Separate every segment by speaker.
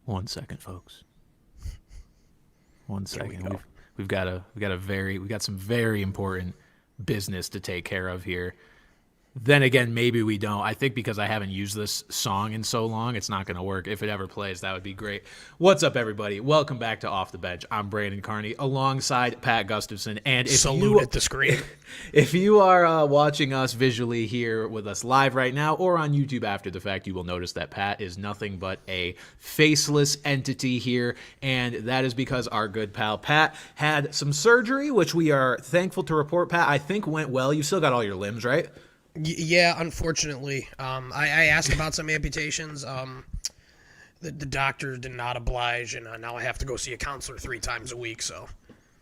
Speaker 1: 1 second, folks. 1 second. We've got some very important business to take care of here. Then again, maybe we don't. I think because I haven't used this song in so long, it's not going to work. If it ever plays, that would be great. What's up, everybody? Welcome back to Off the Bench. I'm Brandon Carney, alongside Pat Gustafson. And if
Speaker 2: salute at the screen.
Speaker 1: If you are watching us visually here with us live right now or on YouTube after the fact, you will notice that Pat is nothing but a faceless entity here. And that is because our good pal Pat had some surgery, which we are thankful to report, Pat, I think went well. You still got all your limbs, right?
Speaker 2: Yeah, unfortunately. I asked about some amputations. The doctor did not oblige, and now I have to go see a counselor 3 times a week, so...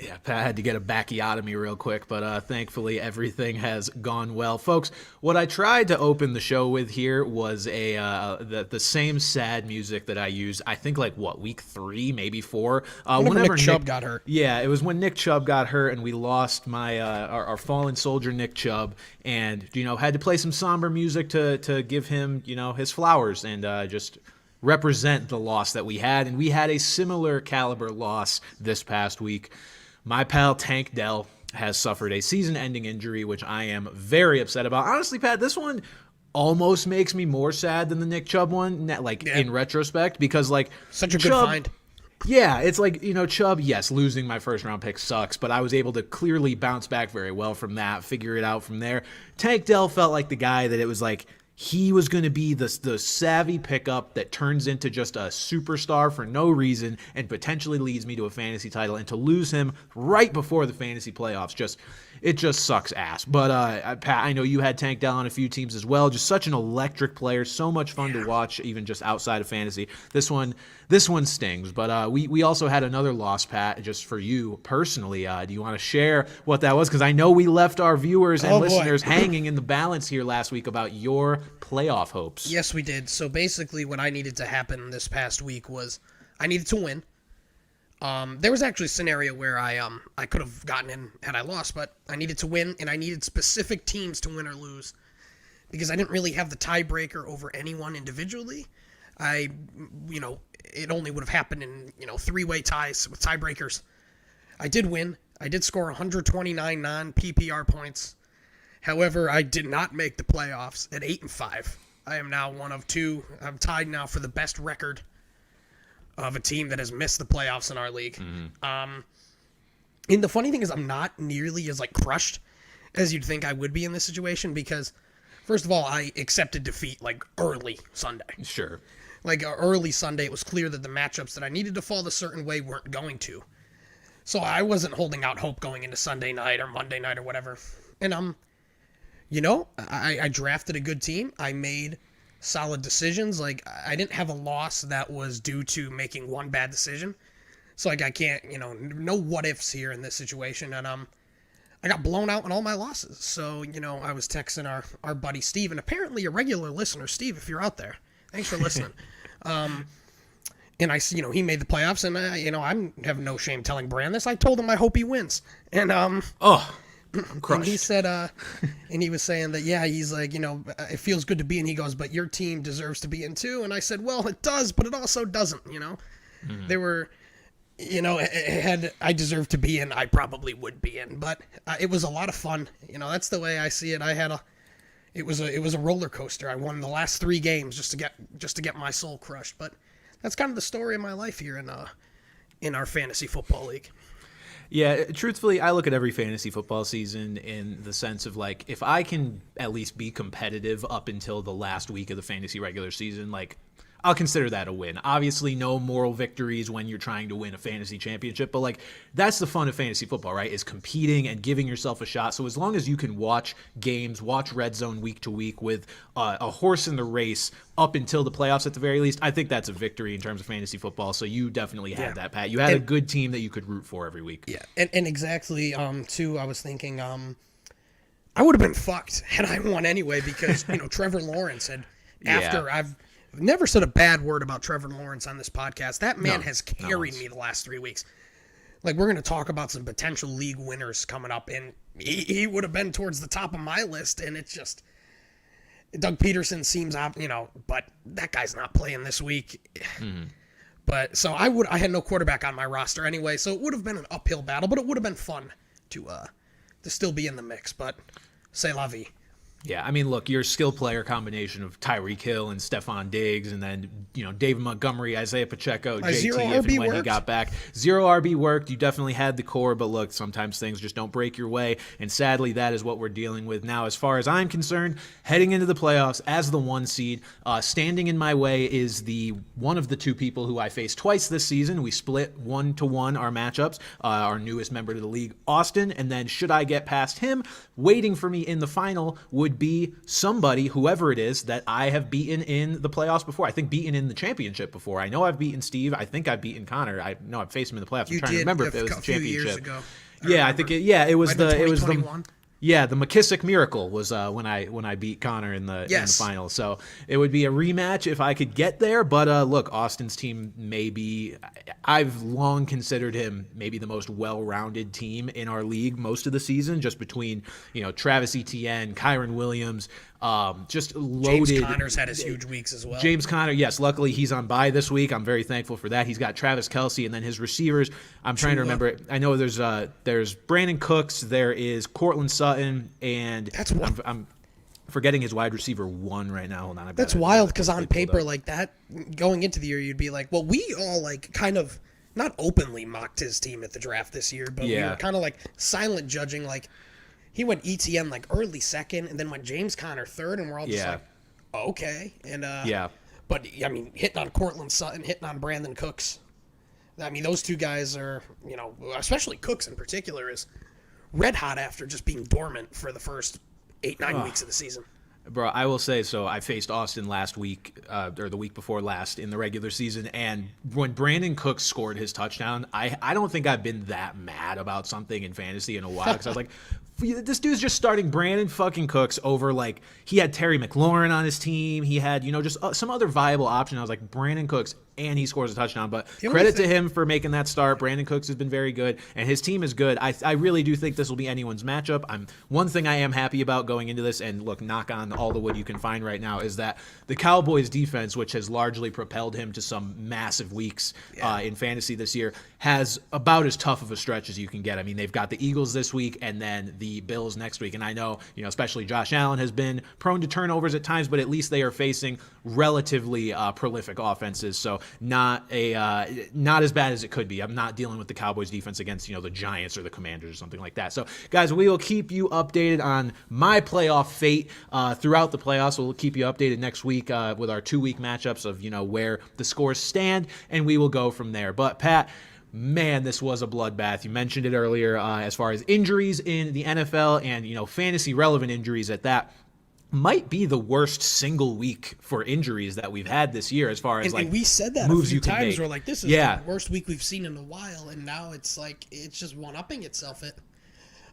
Speaker 1: Yeah, Pat had to get a backiotomy real quick, but thankfully everything has gone well. Folks, what I tried to open the show with here was the same sad music that I used, I think, week 3, maybe 4?
Speaker 2: Whenever Nick Chubb got hurt.
Speaker 1: Yeah, it was when Nick Chubb got hurt, and we lost our fallen soldier, Nick Chubb, and, had to play some somber music to give him, his flowers and just represent the loss that we had. And we had a similar caliber loss this past week. My pal Tank Dell has suffered a season-ending injury, which I am very upset about. Honestly, Pat, this one almost makes me more sad than the Nick Chubb one, in retrospect, because,
Speaker 2: such a good find.
Speaker 1: Yeah, it's Chubb, yes, losing my first-round pick sucks, but I was able to clearly bounce back very well from that, figure it out from there. Tank Dell felt like the guy that it was he was going to be the savvy pickup that turns into just a superstar for no reason and potentially leads me to a fantasy title. And to lose him right before the fantasy playoffs, it just sucks ass. But Pat, I know you had Tank Dell on a few teams as well. Just such an electric player, so much fun to watch, even just outside of fantasy. This one stings. But we also had another loss, Pat, just for you personally. Do you want to share what that was? Because I know we left our viewers and listeners hanging in the balance here last week about your playoff hopes.
Speaker 2: Yes, we did. So basically what I needed to happen this past week was I needed to win. There was actually a scenario where I could have gotten in had I lost, but I needed to win, and I needed specific teams to win or lose because I didn't really have the tiebreaker over anyone individually. It only would have happened in, 3-way ties with tiebreakers. I did win. I did score 129 non-PPR points. However, I did not make the playoffs at 8-5. I am now one of 2. I'm tied now for the best record of a team that has missed the playoffs in our league. Mm-hmm. And the funny thing is I'm not nearly as crushed as you'd think I would be in this situation because, first of all, I accepted defeat early Sunday.
Speaker 1: Sure.
Speaker 2: Early Sunday, it was clear that the matchups that I needed to fall a certain way weren't going to. So I wasn't holding out hope going into Sunday night or Monday night or whatever. And I drafted a good team. I made solid decisions. I didn't have a loss that was due to making one bad decision. So I can't, no what ifs here in this situation. And I got blown out in all my losses. So, I was texting our buddy Steve, and apparently a regular listener. Steve, if you're out there, thanks for listening. And I, he made the playoffs, and I have no shame telling Bran this. I told him I hope he wins. And
Speaker 1: I'm crushed.
Speaker 2: And he said, and he was saying that, yeah, he's it feels good to be in. He goes, but your team deserves to be in too. And I said, well, it does, but it also doesn't, Mm-hmm. There were, had I deserved to be in, I probably would be in. But it was a lot of fun. That's the way I see it. It was a roller coaster. I won the last 3 games just to get my soul crushed. But that's kind of the story of my life here in our fantasy football league.
Speaker 1: Yeah, truthfully, I look at every fantasy football season in the sense of if I can at least be competitive up until the last week of the fantasy regular season, I'll consider that a win. Obviously, no moral victories when you're trying to win a fantasy championship, but that's the fun of fantasy football, right? Is competing and giving yourself a shot. So as long as you can watch games, watch Red Zone week to week with a horse in the race up until the playoffs at the very least, I think that's a victory in terms of fantasy football. So you definitely had that, Pat. You had a good team that you could root for every week.
Speaker 2: Yeah, and exactly, too, I was thinking I would have been fucked had I won anyway because, Trevor Lawrence had, after I've I've never said a bad word about Trevor Lawrence on this podcast. That man has carried
Speaker 1: once.
Speaker 2: me the last 3 weeks. Like, we're going to talk about some potential league winners coming up, and he would have been towards the top of my list, and it's just Doug Peterson seems, but that guy's not playing this week. Mm-hmm. But so I had no quarterback on my roster anyway, so it would have been an uphill battle, but it would have been fun to still be in the mix. But c'est la vie.
Speaker 1: Yeah, I mean, look, your skill player combination of Tyreek Hill and Stephon Diggs, and then David Montgomery, Isaiah Pacheco, JT, if and when he got back. Zero RB worked. You definitely had the core, but look, sometimes things just don't break your way, and sadly, that is what we're dealing with now. As far as I'm concerned, heading into the playoffs as the 1 seed, standing in my way is the one of the two people who I faced twice this season. We split 1-1 our matchups. Our newest member to the league, Austin, and then should I get past him, waiting for me in the final would be somebody, whoever it is, that I have beaten in the playoffs before. I think beaten in the championship before. I know I've beaten Steve. I think I've beaten Connor. I know I've faced him in the playoffs. I'm trying to remember if it was the championship.
Speaker 2: Years ago.
Speaker 1: Yeah, I think it was the 2021. The McKissick Miracle was when I beat Connor in the final. So it would be a rematch if I could get there. But look, Austin's team I've long considered him maybe the most well-rounded team in our league most of the season, just between Travis Etienne, Kyron Williams, just loaded.
Speaker 2: James Conner's had his huge weeks as well.
Speaker 1: James Conner, yes, luckily he's on bye this week. I'm very thankful for that. He's got Travis Kelce, and then his receivers. I'm trying to remember. I know there's Brandon Cooks, there is Cortland Sutton, and
Speaker 2: that's one.
Speaker 1: I'm forgetting his wide receiver 1 right now. Hold on,
Speaker 2: that's wild because on paper like that, going into the year, you'd be like, well, we all like kind of not openly mocked his team at the draft this year, but we were kind of like silent judging like. He went ETN like early second, and then went James Conner third, and we're all just like, okay. And but I mean, hitting on Cortland Sutton, hitting on Brandon Cooks. I mean, those two guys are, especially Cooks in particular, is red hot after just being dormant for the first 8-9 weeks of the season.
Speaker 1: Bro, I will say, so I faced Austin last week, or the week before last in the regular season, and when Brandon Cooks scored his touchdown, I don't think I've been that mad about something in fantasy in a while, because I was like, this dude's just starting Brandon fucking Cooks over, like, he had Terry McLaurin on his team, he had, just some other viable option. I was like, Brandon Cooks, and he scores a touchdown. But credit to him for making that start. Brandon Cooks has been very good, and his team is good. I really do think this will be anyone's matchup. One thing I am happy about going into this, and look, knock on all the wood you can find right now, is that the Cowboys defense, which has largely propelled him to some massive weeks in fantasy this year, has about as tough of a stretch as you can get. I mean, they've got the Eagles this week and then the Bills next week. And I know, especially Josh Allen has been prone to turnovers at times, but at least they are facing relatively prolific offenses. So not as bad as it could be. I'm not dealing with the Cowboys defense against, the Giants or the Commanders or something like that. So guys, we will keep you updated on my playoff fate throughout the playoffs. We'll keep you updated next week with our 2-week matchups of, where the scores stand, and we will go from there. But Pat, man, this was a bloodbath. You mentioned it earlier as far as injuries in the NFL and, fantasy relevant injuries at that. Might be the worst single week for injuries that we've had this year, as far as
Speaker 2: and we said that
Speaker 1: moves
Speaker 2: a few
Speaker 1: you can
Speaker 2: times.
Speaker 1: make.
Speaker 2: We're like, this is the worst week we've seen in a while, and now it's like it's just one-upping itself.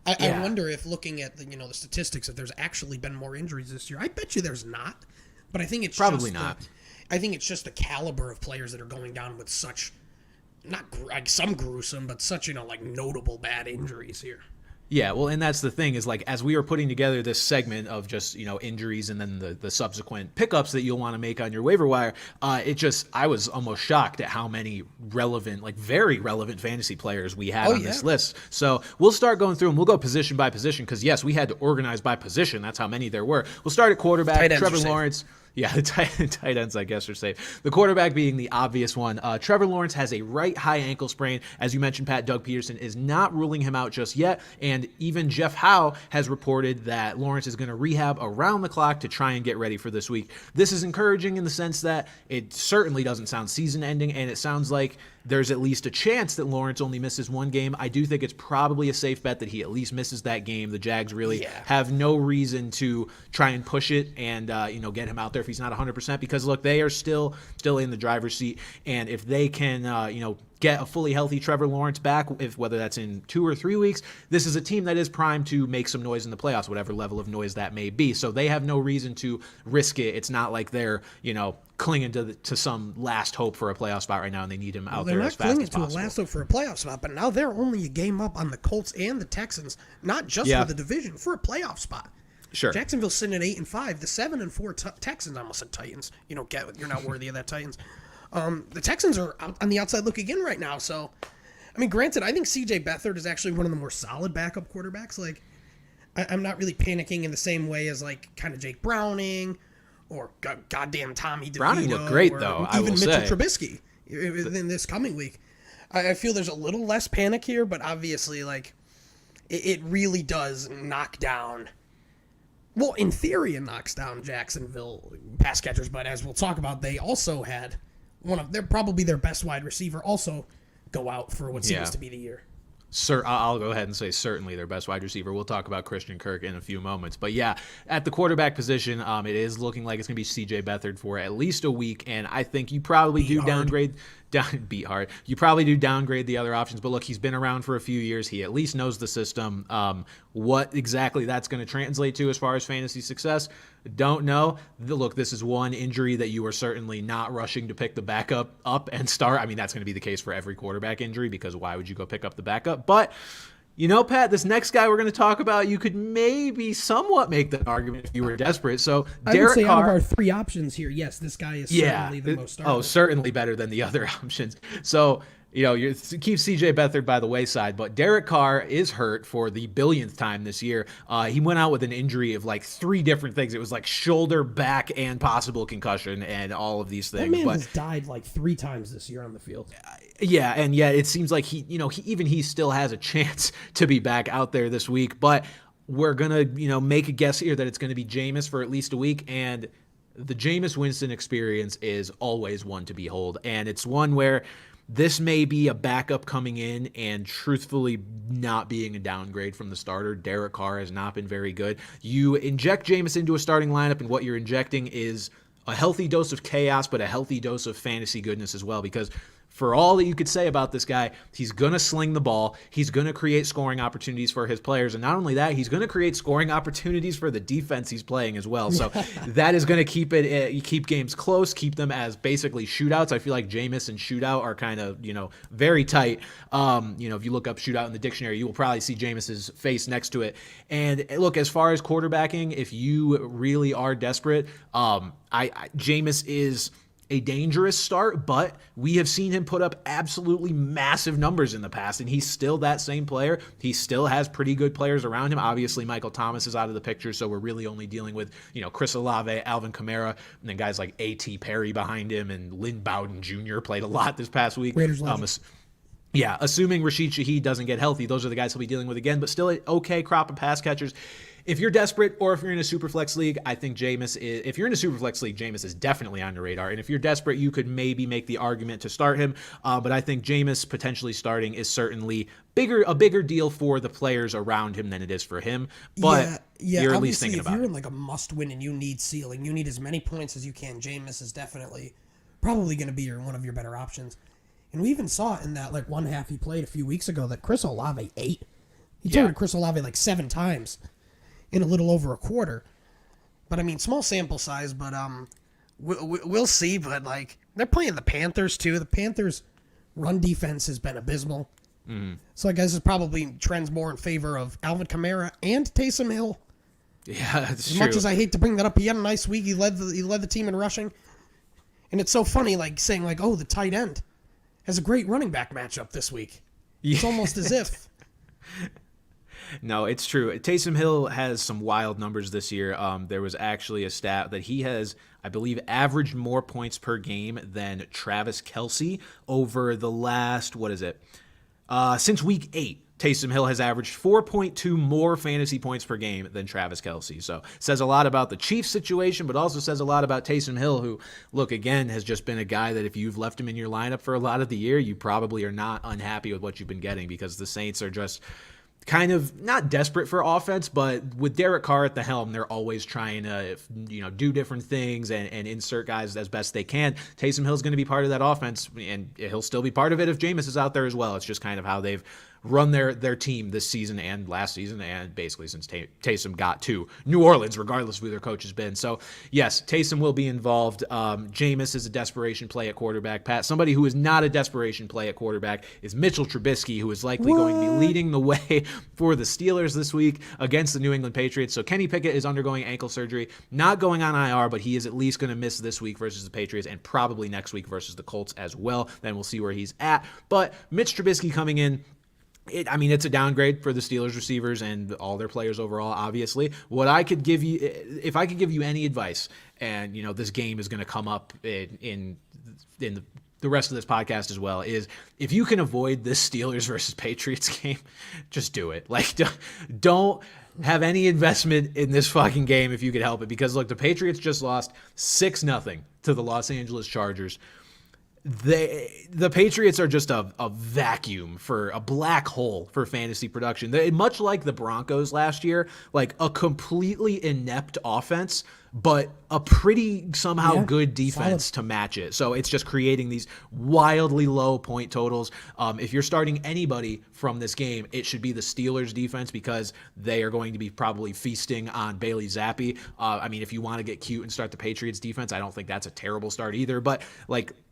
Speaker 2: I wonder if looking at the statistics, if there's actually been more injuries this year. I bet you there's not, but I think it's
Speaker 1: probably not.
Speaker 2: I think it's just the caliber of players that are going down with such some gruesome, but such notable bad injuries here.
Speaker 1: Yeah, well, and that's the thing is, like, as we were putting together this segment of just, injuries and then the subsequent pickups that you'll want to make on your waiver wire, I was almost shocked at how many relevant, very relevant fantasy players we had on this list. So we'll start going through them. We'll go position by position because, yes, we had to organize by position. That's how many there were. We'll start at quarterback, Trevor Lawrence. Yeah, the tight ends, I guess, are safe. The quarterback being the obvious one. Trevor Lawrence has a right high ankle sprain. As you mentioned, Pat, Doug Peterson is not ruling him out just yet. And even Jeff Howe has reported that Lawrence is going to rehab around the clock to try and get ready for this week. This is encouraging in the sense that it certainly doesn't sound season ending, and it sounds like there's at least a chance that Lawrence only misses one game. I do think it's probably a safe bet that he at least misses that game. The Jags really have no reason to try and push it and get him out there if he's not 100%, because look, they are still in the driver's seat, and if they can get a fully healthy Trevor Lawrence back, whether that's in 2 or 3 weeks, this is a team that is primed to make some noise in the playoffs, whatever level of noise that may be. So they have no reason to risk it. It's not like they're, clinging to some last hope for a playoff spot right now, and they need him out there as fast as possible.
Speaker 2: They're not clinging to a last hope for a playoff spot, but now they're only a game up on the Colts and the Texans, not just for the division, for a playoff spot.
Speaker 1: Sure.
Speaker 2: Jacksonville's sitting at 8-5. The 7-4 Texans, I almost said Titans. You're not worthy of that, Titans. The Texans are on the outside looking in right now. So, I mean, granted, I think C.J. Beathard is actually one of the more solid backup quarterbacks. Like, I'm not really panicking in the same way as like kind of Jake Browning or goddamn Tommy DeVito.
Speaker 1: Browning looked great though.
Speaker 2: Even Mitchell Trubisky in this coming week. I feel there's a little less panic here, but obviously, like, it really does knock down. Well, in theory, it knocks down Jacksonville pass catchers, but as we'll talk about, they also had probably their best wide receiver also go out for what seems to be the year.
Speaker 1: Sir, I'll go ahead and say certainly their best wide receiver. We'll talk about Christian Kirk in a few moments. But yeah, at the quarterback position, it is looking like it's going to be C.J. Beathard for at least a week, and I think you probably beat hard. You probably do downgrade the other options, but look, he's been around for a few years. He at least knows the system. What exactly that's going to translate to as far as fantasy success, don't know. Look, this is one injury that you are certainly not rushing to pick the backup up and start. I mean, that's going to be the case for every quarterback injury, because why would you go pick up the backup? But Pat, this next guy we're going to talk about, you could maybe somewhat make that argument if you were desperate. So
Speaker 2: I would say out of our three options here, yes, this guy is certainly the most startable.
Speaker 1: Oh, certainly better than the other options. So, you keep C.J. Beathard by the wayside, but Derek Carr is hurt for the billionth time this year. He went out with an injury of like 3 different things. It was like shoulder, back, and possible concussion, and all of these things.
Speaker 2: That man has died like 3 times this year on the field.
Speaker 1: Yeah, and yet it seems like he still has a chance to be back out there this week. But we're gonna make a guess here that it's going to be Jameis for at least a week, and the Jameis Winston experience is always one to behold, and it's one where this may be a backup coming in and truthfully not being a downgrade from the starter. Derek Carr has not been very good. You inject Jameis into a starting lineup, and what you're injecting is a healthy dose of chaos, but a healthy dose of fantasy goodness as well, because for all that you could say about this guy, he's going to sling the ball. He's going to create scoring opportunities for his players. And not only that, he's going to create scoring opportunities for the defense he's playing as well. So that is going to keep games close, keep them as basically shootouts. I feel like Jameis and shootout are kind of, very tight. If you look up shootout in the dictionary, you will probably see Jameis's face next to it. And look, as far as quarterbacking, if you really are desperate, Jameis is a dangerous start, but we have seen him put up absolutely massive numbers in the past, and he's still that same player. He still has pretty good players around him. Obviously, Michael Thomas is out of the picture, so we're really only dealing with, Chris Olave, Alvin Kamara, and then guys like A.T. Perry behind him, and Lynn Bowden Jr. played a lot this past week. Assuming Rashid Shaheed doesn't get healthy, those are the guys he'll be dealing with again, but still an okay crop of pass catchers. If you're desperate, or if you're in a Superflex league, I think if you're in a Superflex league, Jameis is definitely on your radar. And if you're desperate, you could maybe make the argument to start him. But I think Jameis potentially starting is certainly a bigger deal for the players around him than it is for him. But you're at least thinking about it.
Speaker 2: If you're in like a must-win and you need ceiling, you need as many points as you can, Jameis is definitely probably going to be one of your better options. And we even saw it in that one half he played a few weeks ago that Chris Olave ate. He targeted Chris Olave 7 times in a little over a quarter. But I mean, small sample size, but we'll see. But they're playing the Panthers too. The Panthers' run defense has been abysmal. So I guess it probably trends more in favor of Alvin Kamara and Taysom Hill.
Speaker 1: Yeah, that's
Speaker 2: true. As much as I hate to bring that up, he had a nice week. He led the team in rushing, and it's so funny saying the tight end has a great running back matchup this week. It's almost as if.
Speaker 1: No, it's true. Taysom Hill has some wild numbers this year. There was actually a stat that he has, I believe, averaged more points per game than Travis Kelce over the last, since week 8. Taysom Hill has averaged 4.2 more fantasy points per game than Travis Kelce. So says a lot about the Chiefs situation, but also says a lot about Taysom Hill, who, look, again, has just been a guy that if you've left him in your lineup for a lot of the year, you probably are not unhappy with what you've been getting, because the Saints are just kind of not desperate for offense, but with Derek Carr at the helm, they're always trying to, do different things and insert guys as best they can. Taysom Hill's going to be part of that offense, and he'll still be part of it if Jameis is out there as well. It's just kind of how they've run their team this season and last season, and basically since Taysom got to New Orleans, regardless of who their coach has been. So, yes, Taysom will be involved. Jameis is a desperation play at quarterback. Pat, somebody who is not a desperation play at quarterback is Mitchell Trubisky, who is likely going to be leading the way for the Steelers this week against the New England Patriots. So Kenny Pickett is undergoing ankle surgery, not going on IR, but he is at least going to miss this week versus the Patriots and probably next week versus the Colts as well. Then we'll see where he's at. But Mitch Trubisky coming in, it's a downgrade for the Steelers receivers and all their players overall, obviously. What I could give you, if I could give you any advice, and, this game is going to come up in the rest of this podcast as well, is if you can avoid this Steelers versus Patriots game, just do it. Like, don't have any investment in this fucking game if you could help it. Because, look, the Patriots just lost 6-0 to the Los Angeles Chargers. The Patriots are just a vacuum, for a black hole for fantasy production. Much like the Broncos last year, like a completely inept offense, but a pretty somehow good defense to match it. So it's just creating these wildly low point totals. If you're starting anybody from this game, it should be the Steelers defense, because they are going to be probably feasting on Bailey Zappi. If you want to get cute and start the Patriots defense, I don't think that's a terrible start either. But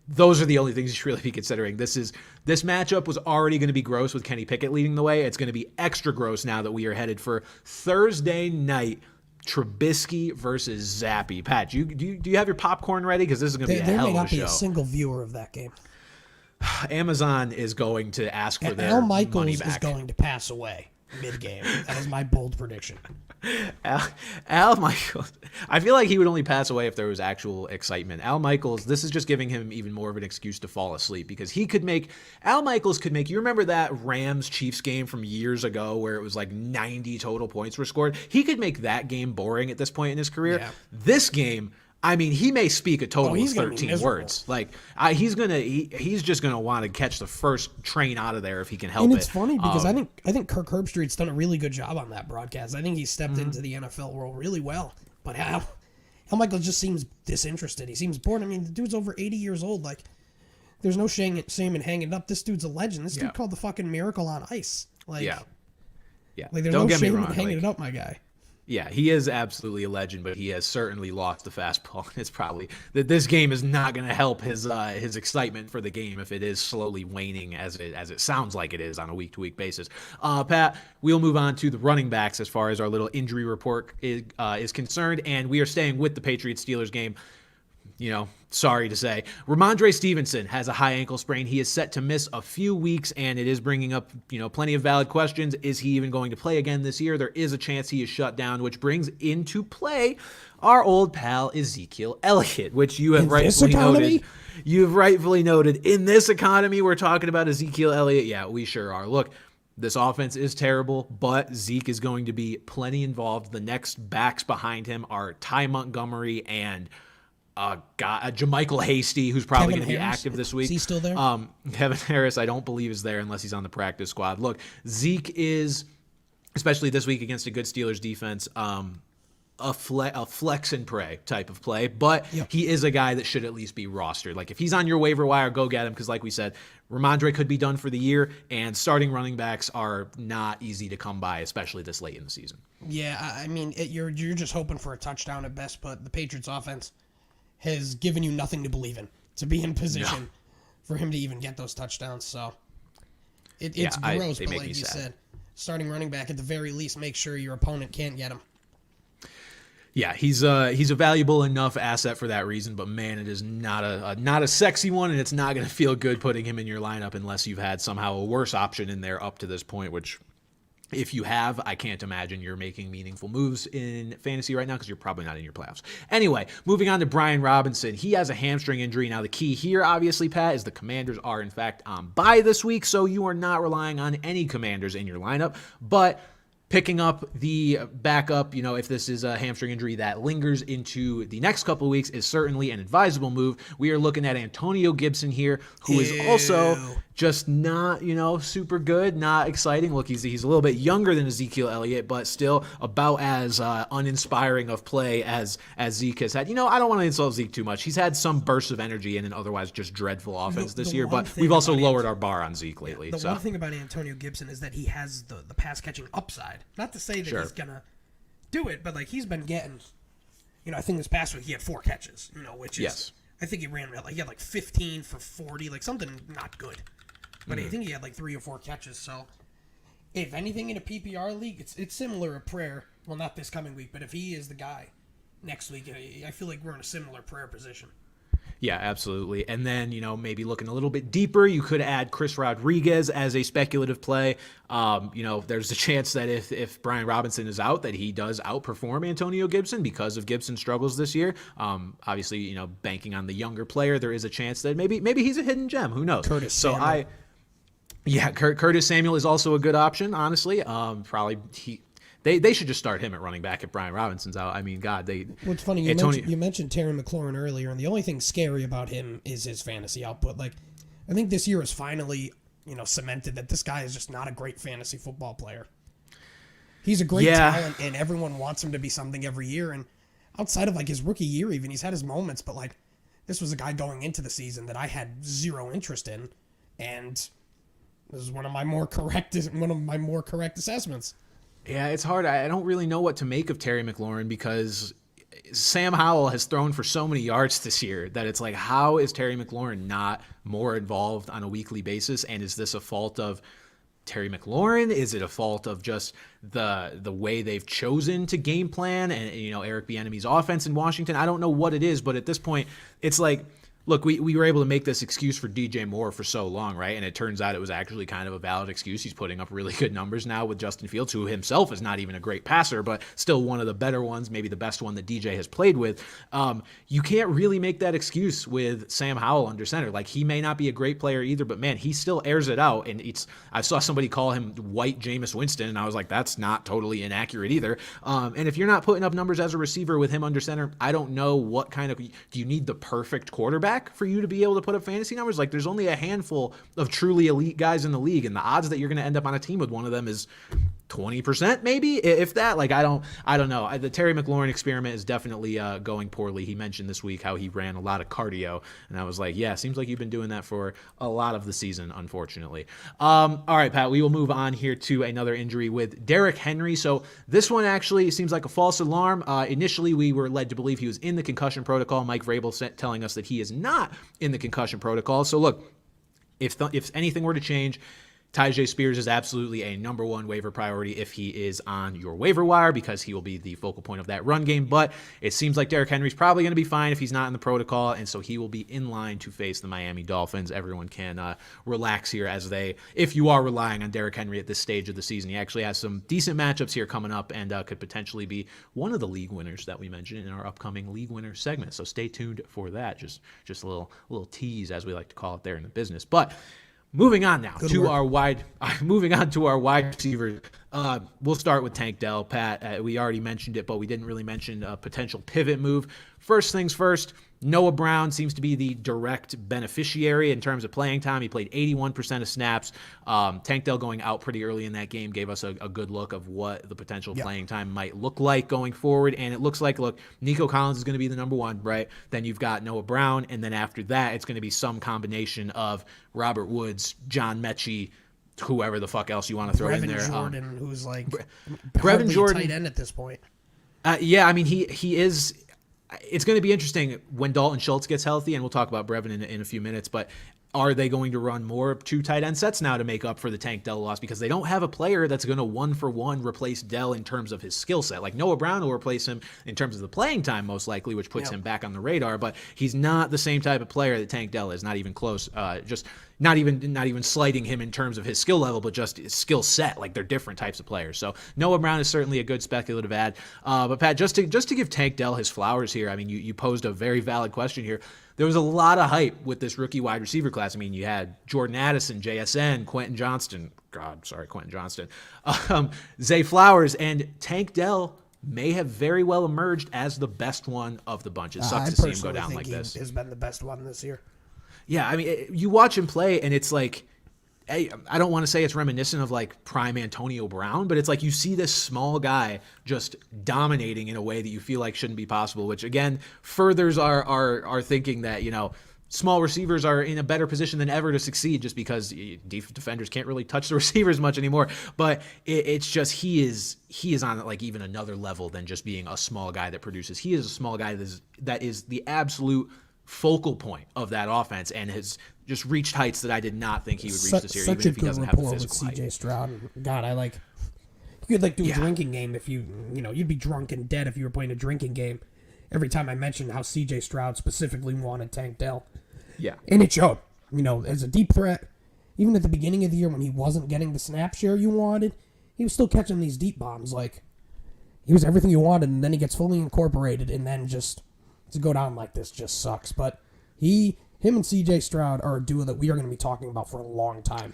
Speaker 1: those are the only things you should really be considering. This matchup was already going to be gross with Kenny Pickett leading the way. It's going to be extra gross now that we are headed for Thursday night, Trubisky versus Zappi. Pat, do you have your popcorn ready? Because this is going to be a hell of a show.
Speaker 2: There may not be a single viewer of that game.
Speaker 1: Amazon is going to ask for their
Speaker 2: Al Michaels
Speaker 1: money back.
Speaker 2: Is going to pass away mid-game. That is my bold prediction.
Speaker 1: Al Michaels, I feel like he would only pass away if there was actual excitement. Al Michaels, this is just giving him even more of an excuse to fall asleep, because Al Michaels could make, you remember that Rams-Chiefs game from years ago where it was like 90 total points were scored? He could make that game boring at this point in his career. Yeah. This game, he may speak a total of 13 words. He's just gonna want to catch the first train out of there if he can help it.
Speaker 2: And it's funny because I think Kirk Herbstreit's done a really good job on that broadcast. I think he stepped into the NFL world really well. But Al Michaels just seems disinterested. He seems bored. The dude's over 80 years old. There's no shame in hanging up. This dude's a legend. This dude called the fucking Miracle on Ice.
Speaker 1: Yeah.
Speaker 2: There's no shame in hanging it up, my guy.
Speaker 1: Yeah, he is absolutely a legend, but he has certainly lost the fastball. It's probably that this game is not going to help his excitement for the game if it is slowly waning as it sounds like it is on a week-to-week basis. Pat, we'll move on to the running backs as far as our little injury report is concerned, and we are staying with the Patriots-Steelers game. Sorry to say, Ramondre Stevenson has a high ankle sprain. He is set to miss a few weeks, and it is bringing up, plenty of valid questions. Is he even going to play again this year? There is a chance he is shut down, which brings into play our old pal Ezekiel Elliott, which you have rightfully noted. You've rightfully noted. In this economy, we're talking about Ezekiel Elliott. Yeah, we sure are. Look, this offense is terrible, but Zeke is going to be plenty involved. The next backs behind him are Ty Montgomery and Jermichael Hasty, who's probably going to be active this week.
Speaker 2: Is he still there?
Speaker 1: Kevin Harris, I don't believe is there unless he's on the practice squad. Look, Zeke is, especially this week against a good Steelers defense, a flex and pray type of play, but he is a guy that should at least be rostered. If he's on your waiver wire, go get him, because like we said, Ramondre could be done for the year, and starting running backs are not easy to come by, especially this late in the season.
Speaker 2: Yeah, you're just hoping for a touchdown at best, but the Patriots offense has given you nothing to believe in to be in position for him to even get those touchdowns. So it's gross, but like you said, starting running back at the very least, make sure your opponent can't get him.
Speaker 1: Yeah, he's a valuable enough asset for that reason, but man, it is not a sexy one, and it's not going to feel good putting him in your lineup unless you've had somehow a worse option in there up to this point, which, if you have, I can't imagine you're making meaningful moves in fantasy right now, because you're probably not in your playoffs. Anyway, moving on to Brian Robinson. He has a hamstring injury. Now, the key here, obviously, Pat, is the Commanders are, in fact, on bye this week, so you are not relying on any Commanders in your lineup. But Picking up the backup, if this is a hamstring injury that lingers into the next couple of weeks, is certainly an advisable move. We are looking at Antonio Gibson here, who is also just not, super good, not exciting. Look, he's a little bit younger than Ezekiel Elliott, but still about as uninspiring of play as Zeke has had. I don't want to insult Zeke too much. He's had some bursts of energy in an otherwise just dreadful offense this year, but we've also lowered our bar on Zeke lately.
Speaker 2: The one thing about Antonio Gibson is that he has the pass catching upside. Not to say that he's gonna do it, but he's been getting, I think this past week he had 4 catches, which is, I think he ran, he had 15 for 40, something not good. But I think he had 3 or 4 catches. So, if anything in a PPR league, it's similar a prayer. Well, not this coming week, but if he is the guy next week, I feel like we're in a similar prayer position.
Speaker 1: Yeah, absolutely. And then, maybe looking a little bit deeper, you could add Chris Rodriguez as a speculative play. There's a chance that if Brian Robinson is out, that he does outperform Antonio Gibson because of Gibson's struggles this year. Obviously, banking on the younger player, there is a chance that maybe he's a hidden gem. Who knows?
Speaker 2: Curtis Samuel.
Speaker 1: Curtis Samuel is also a good option, honestly. They should just start him at running back if Brian Robinson's out. I mean, God,
Speaker 2: What's funny, you mentioned Terry McLaurin earlier, and the only thing scary about him is his fantasy output. I think this year is finally, cemented that this guy is just not a great fantasy football player. He's a great talent, and everyone wants him to be something every year. And outside of his rookie year, even he's had his moments, but this was a guy going into the season that I had zero interest in, and this is one of my more correct assessments.
Speaker 1: Yeah, it's hard. I don't really know what to make of Terry McLaurin because Sam Howell has thrown for so many yards this year that it's how is Terry McLaurin not more involved on a weekly basis? And is this a fault of Terry McLaurin? Is it a fault of just the way they've chosen to game plan and Eric Bieniemy's offense in Washington? I don't know what it is, but at this point, it's look, we were able to make this excuse for DJ Moore for so long, right? And it turns out it was actually kind of a valid excuse. He's putting up really good numbers now with Justin Fields, who himself is not even a great passer, but still one of the better ones, maybe the best one that DJ has played with. You can't really make that excuse with Sam Howell under center. He may not be a great player either, but man, he still airs it out. And I saw somebody call him white Jameis Winston, and I was like, that's not totally inaccurate either. And if you're not putting up numbers as a receiver with him under center, I don't know what kind of, do you need the perfect quarterback for you to be able to put up fantasy numbers? There's only a handful of truly elite guys in the league, and the odds that you're going to end up on a team with one of them is 20%, maybe, if that. I don't know. The Terry McLaurin experiment is definitely going poorly. He mentioned this week how he ran a lot of cardio, and I was like, yeah, seems like you've been doing that for a lot of the season, unfortunately. All right, Pat, we will move on here to another injury with Derrick Henry. So this one actually seems like a false alarm. Initially, we were led to believe he was in the concussion protocol. Mike Vrabel telling us that he is not in the concussion protocol. So look, if anything were to change, Tyjae Spears is absolutely a number one waiver priority if he is on your waiver wire because he will be the focal point of that run game. But it seems like Derrick Henry's probably going to be fine if he's not in the protocol, and so he will be in line to face the Miami Dolphins. Everyone can relax here if you are relying on Derrick Henry at this stage of the season. He actually has some decent matchups here coming up and could potentially be one of the league winners that we mentioned in our upcoming league winner segment. So stay tuned for that. Just a little tease, as we like to call it there in the business. But moving on now to our wide receivers. We'll start with Tank Dell. Pat, we already mentioned it, but we didn't really mention a potential pivot move. First things first, Noah Brown seems to be the direct beneficiary in terms of playing time. He played 81% of snaps. Tank Dell going out pretty early in that game gave us a good look of what the potential playing time might look like going forward. And it looks like, Nico Collins is going to be the number one, right? Then you've got Noah Brown. And then after that, it's going to be some combination of Robert Woods, John Mechie, whoever the fuck else you want to throw in there.
Speaker 2: Jordan, who's
Speaker 1: Brevin Jordan,
Speaker 2: tight end at this point.
Speaker 1: Yeah, I mean, he is. It's going to be interesting when Dalton Schultz gets healthy, and we'll talk about Brevin in a few minutes, but are they going to run more two tight end sets now to make up for the Tank Dell loss? Because they don't have a player that's going to one-for-one replace Dell in terms of his skill set. Noah Brown will replace him in terms of the playing time, most likely, which puts him back on the radar, but he's not the same type of player that Tank Dell is, not even close. Just not even slighting him in terms of his skill level, but just his skill set. They're different types of players. So Noah Brown is certainly a good speculative add. But Pat, just to give Tank Dell his flowers here, I mean, you posed a very valid question here. there was a lot of hype with this rookie wide receiver class. I mean, you had Jordan Addison, JSN, Quentin Johnston. Zay Flowers, and Tank Dell may have very well emerged as the best one of the bunch. It sucks to see him go down like this.
Speaker 2: Has been the best one this year.
Speaker 1: Yeah, I mean, you watch him play, and it's like, I don't want to say it's reminiscent of like prime Antonio Brown, but it's like you see this small guy just dominating in a way that you feel like shouldn't be possible, which again furthers our thinking that, you know, small receivers are in a better position than ever to succeed just because defenders can't really touch the receivers much anymore. But it's just he is on like even another level than just being a small guy that produces. He is a small guy that is the absolute focal point of that offense and has just reached heights that I did not think he would reach this year, even if he doesn't have the physical height.
Speaker 2: CJ Stroud. God, you could like do a drinking game if you'd be drunk and dead if you were playing a drinking game every time I mentioned how CJ Stroud specifically wanted Tank Dell.
Speaker 1: Yeah.
Speaker 2: And it showed. You know, as a deep threat, even at the beginning of the year when he wasn't getting the snap share you wanted, he was still catching these deep bombs. Like, he was everything you wanted, and then he gets fully incorporated, and then just to go down like this just sucks. But him and CJ Stroud are a duo that we are going to be talking about for a long time.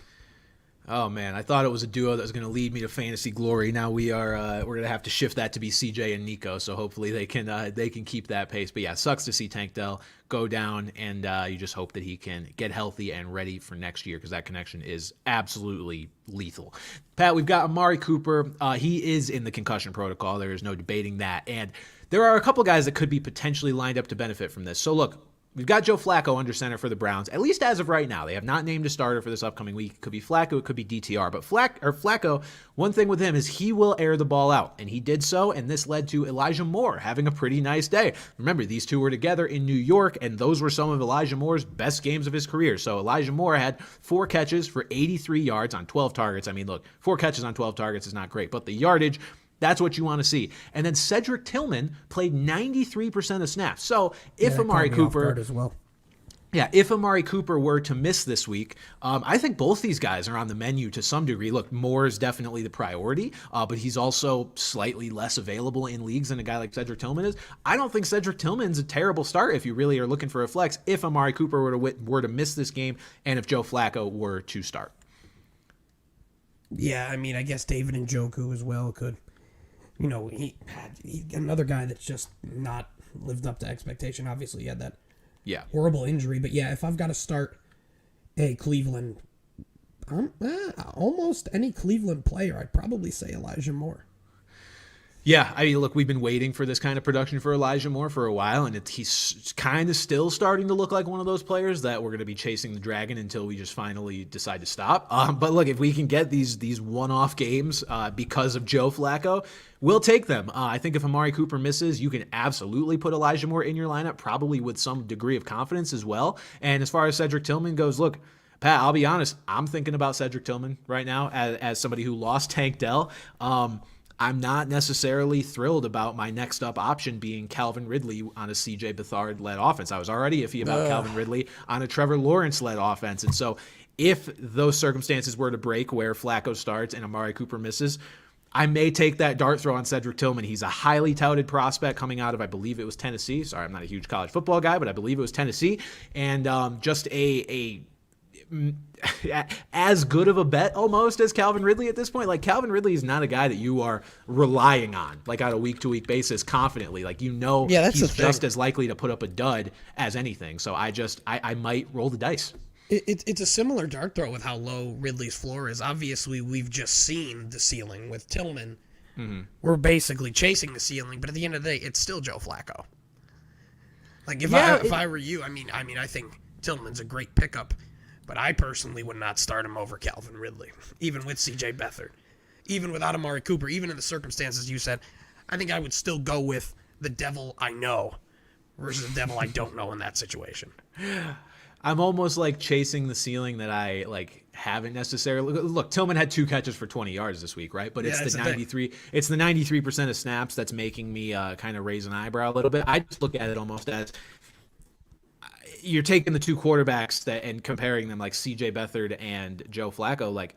Speaker 1: Oh man, I thought it was a duo that was going to lead me to fantasy glory. Now we're going to have to shift that to be CJ and Nico. So hopefully they can keep that pace. But yeah, it sucks to see Tank Dell go down, and you just hope that he can get healthy and ready for next year because that connection is absolutely lethal. Pat, we've got Amari Cooper. He is in the concussion protocol. There is no debating that, and there are a couple guys that could be potentially lined up to benefit from this. So look. We've got Joe Flacco under center for the Browns, at least as of right now. They have not named a starter for this upcoming week. It could be Flacco, it could be DTR. But Flacco, one thing with him is he will air the ball out, and he did so, and this led to Elijah Moore having a pretty nice day. Remember, these two were together in New York, and those were some of Elijah Moore's best games of his career. So Elijah Moore had 4 catches for 83 yards on 12 targets. I mean, look, 4 catches on 12 targets is not great, but the yardage, that's what you want to see. And then Cedric Tillman played 93% of snaps. So if Amari Cooper
Speaker 2: as well.
Speaker 1: Yeah, if Amari Cooper were to miss this week, I think both these guys are on the menu to some degree. Look, Moore is definitely the priority, but he's also slightly less available in leagues than a guy like Cedric Tillman is. I don't think Cedric Tillman's a terrible start if you really are looking for a flex if Amari Cooper were to miss this game and if Joe Flacco were to start.
Speaker 2: Yeah, I mean, I guess David Njoku as well could. You know, he another guy that's just not lived up to expectation. Obviously, he had that horrible injury. But yeah, if I've got to start a Cleveland, almost any Cleveland player, I'd probably say Elijah Moore.
Speaker 1: Yeah, I mean, look, we've been waiting for this kind of production for Elijah Moore for a while, and he's kind of still starting to look like one of those players that we're going to be chasing the dragon until we just finally decide to stop. But look, if we can get these one-off games because of Joe Flacco, we'll take them. I think if Amari Cooper misses, you can absolutely put Elijah Moore in your lineup, probably with some degree of confidence as well. And as far as Cedric Tillman goes, look, Pat, I'll be honest, I'm thinking about Cedric Tillman right now as somebody who lost Tank Dell. I'm not necessarily thrilled about my next up option being Calvin Ridley on a CJ Beathard-led offense. I was already iffy about Calvin Ridley on a Trevor Lawrence-led offense. And so if those circumstances were to break where Flacco starts and Amari Cooper misses, I may take that dart throw on Cedric Tillman. He's a highly touted prospect coming out of, I believe it was Tennessee. Sorry, I'm not a huge college football guy, but I believe it was Tennessee. And just as good of a bet almost as Calvin Ridley at this point. Like, Calvin Ridley is not a guy that you are relying on like on a week-to-week basis confidently. Like, you know, he's just as likely to put up a dud as anything. So I might roll the dice.
Speaker 2: It's a similar dart throw with how low Ridley's floor is. Obviously, we've just seen the ceiling with Tillman. Mm-hmm. We're basically chasing the ceiling, but at the end of the day, it's still Joe Flacco. Like, if I were you, I mean, I think Tillman's a great pickup. But I personally would not start him over Calvin Ridley, even with C.J. Beathard, even without Amari Cooper, even in the circumstances you said. I think I would still go with the devil I know versus the devil I don't know in that situation.
Speaker 1: I'm almost like chasing the ceiling that I haven't necessarily. Look, Tillman had 2 catches for 20 yards this week, right? But it's the 93. It's the 93% of snaps that's making me kind of raise an eyebrow a little bit. I just look at it almost as, you're taking the 2 quarterbacks and comparing them like C.J. Beathard and Joe Flacco. Like,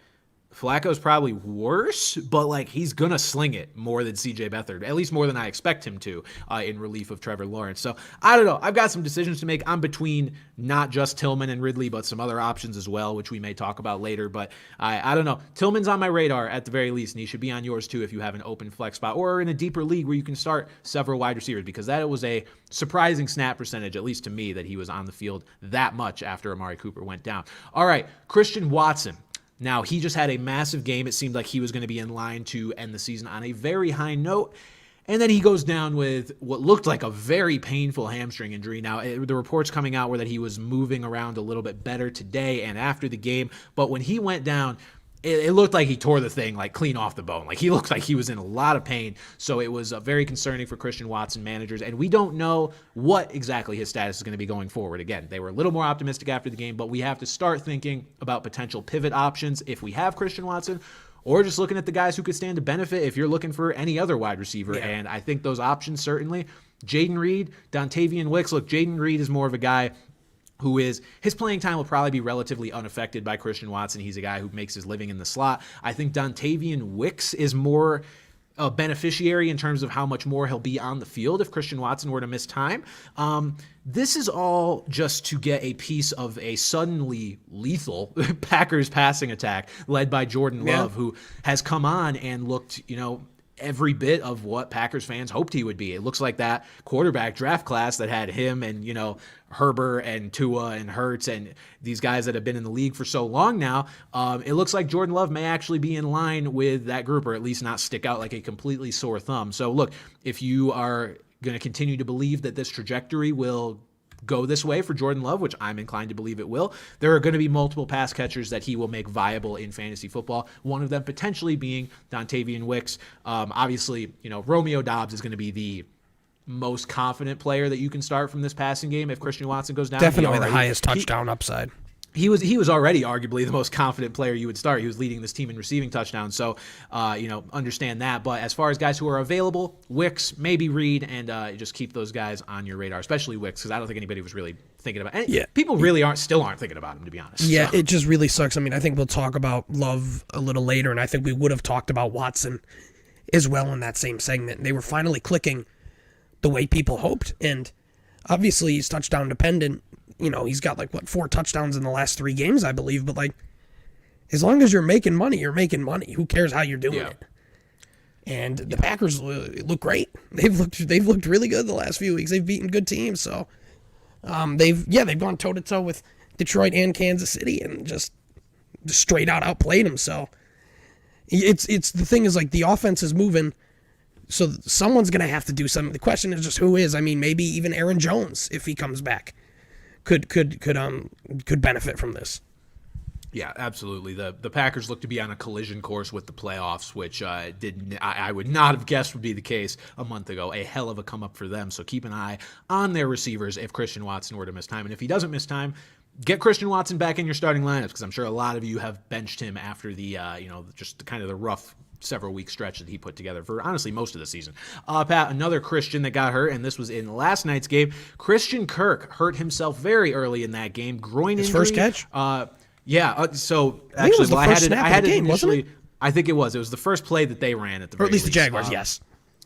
Speaker 1: Flacco's probably worse, but like he's gonna sling it more than CJ Beathard, at least more than I expect him to, in relief of Trevor Lawrence. So I don't know. I've got some decisions to make. I'm between not just Tillman and Ridley, but some other options as well, which we may talk about later. But I don't know. Tillman's on my radar at the very least, and he should be on yours too if you have an open flex spot or in a deeper league where you can start several wide receivers, because that was a surprising snap percentage, at least to me, that he was on the field that much after Amari Cooper went down. All right, Christian Watson. Now, he just had a massive game. It seemed like he was going to be in line to end the season on a very high note. And then he goes down with what looked like a very painful hamstring injury. Now, the reports coming out were that he was moving around a little bit better today and after the game. But when he went down, it looked like he tore the thing like clean off the bone. Like he looked like he was in a lot of pain. So it was very concerning for Christian Watson managers. And we don't know what exactly his status is going to be going forward. Again, they were a little more optimistic after the game, but we have to start thinking about potential pivot options if we have Christian Watson, or just looking at the guys who could stand to benefit if you're looking for any other wide receiver. Yeah. And I think those options certainly, Jaden Reed, Dontavian Wicks. Look, Jaden Reed is more of a guy who is, his playing time will probably be relatively unaffected by Christian Watson. He's a guy who makes his living in the slot. I think Dontavian Wicks is more a beneficiary in terms of how much more he'll be on the field if Christian Watson were to miss time. This is all just to get a piece of a suddenly lethal Packers passing attack led by Jordan Love, who has come on and looked, every bit of what Packers fans hoped he would be. It looks like that quarterback draft class that had him and, Herbert and Tua and Hurts and these guys that have been in the league for so long now. It looks like Jordan Love may actually be in line with that group, or at least not stick out like a completely sore thumb. So look, if you are going to continue to believe that this trajectory will go this way for Jordan Love, which I'm inclined to believe it will, there are going to be multiple pass catchers that he will make viable in fantasy football. One of them potentially being Dontavian Wicks. Obviously, Romeo Doubs is going to be the most confident player that you can start from this passing game if Christian Watson goes down.
Speaker 2: Definitely the highest touchdown upside.
Speaker 1: He was already arguably the most confident player you would start. He was leading this team in receiving touchdowns. So, understand that. But as far as guys who are available, Wicks, maybe Reed, and just keep those guys on your radar, especially Wicks, because I don't think anybody was really thinking about it. Yeah. People really still aren't thinking about him, to be honest.
Speaker 2: Yeah, so. It just really sucks. I mean, I think we'll talk about Love a little later, and I think we would have talked about Watson as well in that same segment. They were finally clicking the way people hoped, and obviously he's touchdown dependent. He's got 4 touchdowns in the last 3 games, I believe. But as long as you're making money, you're making money. Who cares how you're doing it? And the Packers look great. They've looked really good the last few weeks. They've beaten good teams. So they've gone toe to toe with Detroit and Kansas City and just straight out outplayed them. So it's the thing is the offense is moving. So someone's gonna have to do something. The question is just who is. I mean, maybe even Aaron Jones, if he comes back, could benefit from this.
Speaker 1: Yeah, absolutely. The Packers look to be on a collision course with the playoffs, which I would not have guessed would be the case a month ago. A hell of a come up for them. So keep an eye on their receivers if Christian Watson were to miss time. And if he doesn't miss time, get Christian Watson back in your starting lineups, because I'm sure a lot of you have benched him after the just kind of the rough several week stretch that he put together for honestly most of the season. Pat, another Christian that got hurt, and this was in last night's game. Christian Kirk hurt himself very early in that game. Groin injury.
Speaker 2: His first catch?
Speaker 1: So actually,
Speaker 2: I had it initially.
Speaker 1: Wasn't it? I think it was. It was the first play that they ran at the very
Speaker 2: least. Or at least the Jaguars,
Speaker 1: yes.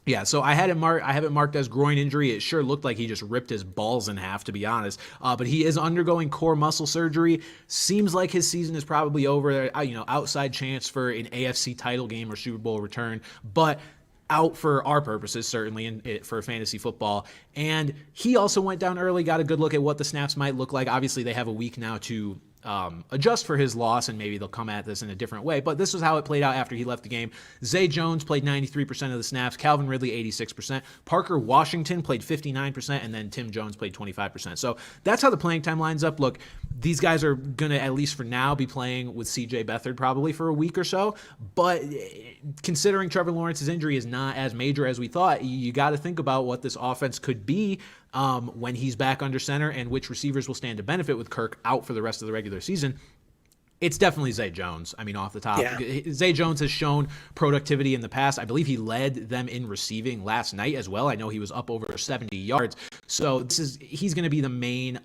Speaker 1: Yeah, so I have it marked as groin injury. It sure looked like he just ripped his balls in half, to be honest. But he is undergoing core muscle surgery. Seems like his season is probably over. Outside chance for an AFC title game or Super Bowl return, but out for our purposes, certainly, for fantasy football. And he also went down early, got a good look at what the snaps might look like. Obviously, they have a week now to adjust for his loss, and maybe they'll come at this in a different way. But this was how it played out after he left the game. Zay Jones played 93% of the snaps, Calvin Ridley 86%, Parker Washington played 59%, and then Tim Jones played 25%. So that's how the playing time lines up. Look, these guys are going to, at least for now, be playing with CJ Beathard probably for a week or so. But considering Trevor Lawrence's injury is not as major as we thought, you got to think about what this offense could be when he's back under center, and which receivers will stand to benefit with Kirk out for the rest of the regular season. It's definitely Zay Jones. I mean, off the top.
Speaker 2: Yeah.
Speaker 1: Zay Jones has shown productivity in the past. I believe he led them in receiving last night as well. I know he was up over 70 yards. So he's going to be the main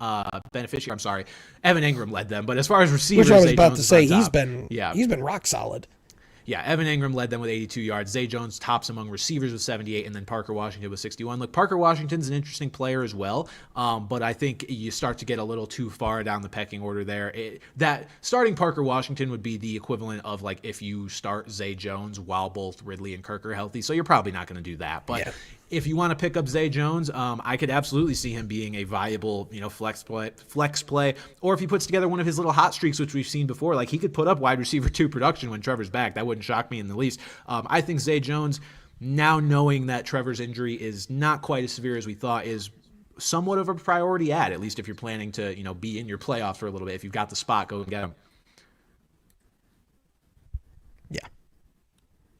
Speaker 1: beneficiary. I'm sorry. Evan Ingram led them. But as far as receivers,
Speaker 2: which I was
Speaker 1: Zay
Speaker 2: about
Speaker 1: Jones
Speaker 2: to say,
Speaker 1: is on
Speaker 2: he's been rock solid.
Speaker 1: Yeah, Evan Ingram led them with 82 yards. Zay Jones tops among receivers with 78, and then Parker Washington with 61. Look, Parker Washington's an interesting player as well, but I think you start to get a little too far down the pecking order there. That starting Parker Washington would be the equivalent of like if you start Zay Jones while both Ridley and Kirk are healthy, so you're probably not going to do that. But if you want to pick up Zay Jones, I could absolutely see him being a viable, flex play. Or if he puts together one of his little hot streaks, which we've seen before, like he could put up wide receiver 2 production when Trevor's back. That wouldn't shock me in the least. I think Zay Jones, now knowing that Trevor's injury is not quite as severe as we thought, is somewhat of a priority at least if you're planning to, be in your playoffs for a little bit. If you've got the spot, go and get him.
Speaker 2: Yeah.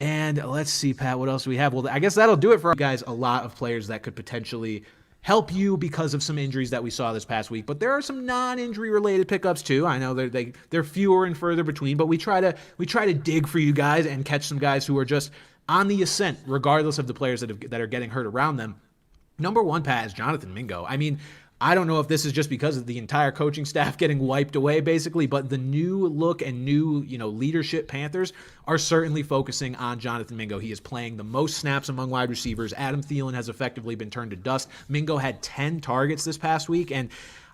Speaker 1: And let's see, Pat, what else do we have? Well, I guess that'll do it for you guys. A lot of players that could potentially help you because of some injuries that we saw this past week. But there are some non-injury related pickups too. I know they're fewer and further between, but we try to dig for you guys and catch some guys who are just on the ascent, regardless of the players that are getting hurt around them. Number one, Pat, is Jonathan Mingo. I mean, I don't know if this is just because of the entire coaching staff getting wiped away, basically, but the new look and new, leadership Panthers are certainly focusing on Jonathan Mingo. He is playing the most snaps among wide receivers. Adam Thielen has effectively been turned to dust. Mingo had 10 targets this past week, and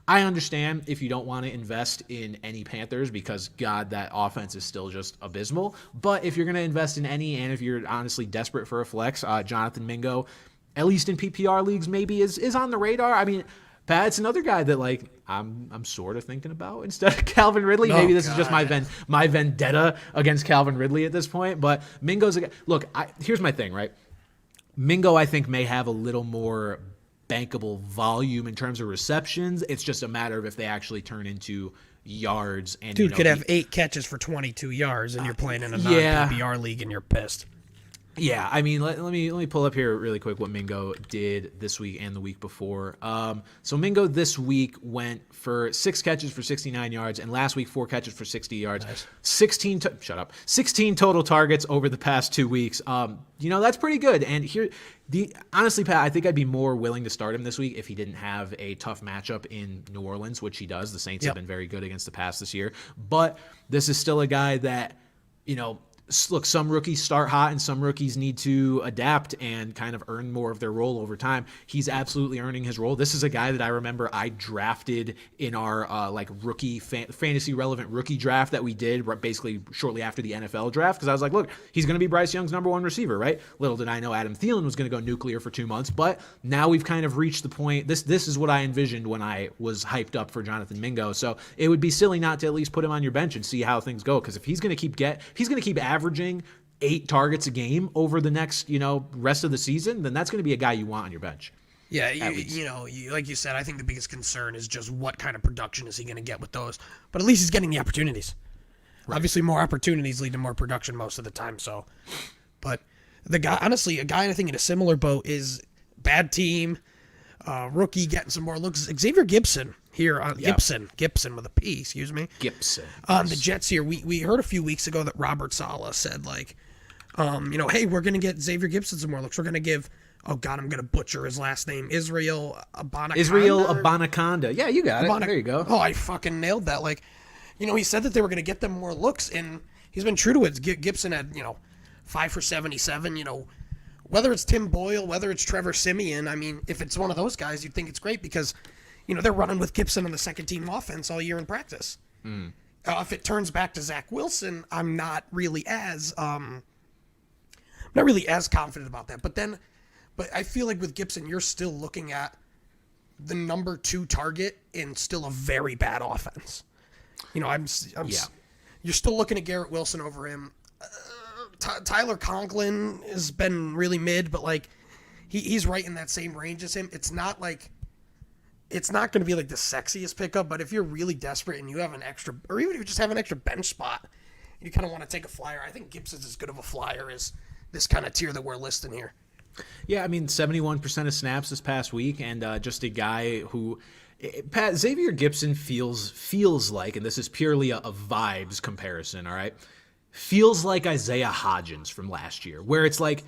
Speaker 1: I understand if you don't want to invest in any Panthers because, God, that offense is still just abysmal. But if you're going to invest in any, and if you're honestly desperate for a flex, Jonathan Mingo, at least in PPR leagues, maybe is on the radar. I mean, Pat, it's another guy that I'm sort of thinking about instead of Calvin Ridley. Maybe this is just my vendetta against Calvin Ridley at this point. But Mingo's a guy. Look, here's my thing, right? Mingo, I think, may have a little more bankable volume in terms of receptions. It's just a matter of if they actually turn into yards. And
Speaker 2: dude could have 8 catches for 22 yards, and you're playing in a non-PPR league, and you're pissed.
Speaker 1: Yeah, I mean, let me pull up here really quick what Mingo did this week and the week before. So Mingo this week went for 6 catches for 69 yards, and last week 4 catches for 60 yards. Nice. 16 total targets over the past 2 weeks. That's pretty good. And honestly, Pat, I think I'd be more willing to start him this week if he didn't have a tough matchup in New Orleans, which he does. The Saints have been very good against the pass this year, but this is still a guy that look, some rookies start hot and some rookies need to adapt and kind of earn more of their role over time. He's absolutely earning his role. This is a guy that I remember I drafted in our rookie fantasy relevant rookie draft that we did basically shortly after the NFL draft, because I was like, look, he's going to be Bryce Young's number 1 receiver, right? Little did I know Adam Thielen was going to go nuclear for 2 months, but now we've kind of reached the point. This is what I envisioned when I was hyped up for Jonathan Mingo. So it would be silly not to at least put him on your bench and see how things go, because if he's going to keep averaging 8 targets a game over the next, rest of the season, then that's going to be a guy you want on your bench.
Speaker 2: Yeah, like you said, I think the biggest concern is just what kind of production is he going to get with those. But at least he's getting the opportunities. Right. Obviously, more opportunities lead to more production most of the time. So, but a guy I think in a similar boat is bad team, rookie getting some more looks. Xavier Gibson here on Gibson with a P, excuse me.
Speaker 1: Gibson.
Speaker 2: On the Jets here, we heard a few weeks ago that Robert Saleh said hey, we're gonna get Xavier Gibson some more looks. We're gonna give, oh God, I'm gonna butcher his last name, Israel Abanaconda.
Speaker 1: Yeah, you got it. There you go.
Speaker 2: Oh, I fucking nailed that. He said that they were gonna get them more looks, and he's been true to it. Gibson had 5 for 77. Whether it's Tim Boyle, whether it's Trevor Siemian, I mean, if it's one of those guys, you'd think it's great because they're running with Gibson on the second team offense all year in practice. If it turns back to Zach Wilson, I'm not really as confident about that. But I feel like with Gibson, you're still looking at the number 2 target in still a very bad offense. You're still looking at Garrett Wilson over him. Tyler Conklin has been really mid, but he's right in that same range as him. It's not going to be like the sexiest pickup, but if you're really desperate and you have an extra, or even if you just have an extra bench spot, and you kind of want to take a flyer, I think Gibson's as good of a flyer as this kind of tier that we're listing here.
Speaker 1: Yeah, I mean, 71% of snaps this past week, and just a guy who Pat, Xavier Gibson feels like, and this is purely a vibes comparison, all right, feels like Isaiah Hodgins from last year, where it's like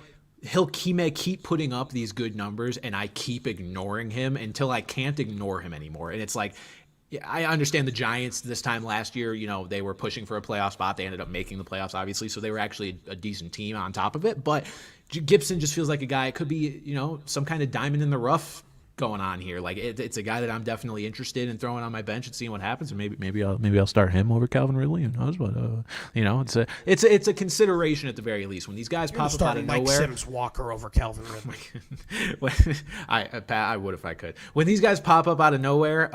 Speaker 1: he may keep putting up these good numbers and I keep ignoring him until I can't ignore him anymore. And it's like, I understand the Giants this time last year, they were pushing for a playoff spot. They ended up making the playoffs, obviously, so they were actually a decent team on top of it. But Gibson just feels like a guy, it could be, some kind of diamond in the rough going on here. Like it's a guy that I'm definitely interested in throwing on my bench and seeing what happens. And maybe I'll start him over Calvin Ridley. Who knows? But it's a consideration at the very least when these guys pop up out of
Speaker 2: Mike
Speaker 1: nowhere.
Speaker 2: Sims Walker over Calvin Ridley.
Speaker 1: I would if I could. When these guys pop up out of nowhere,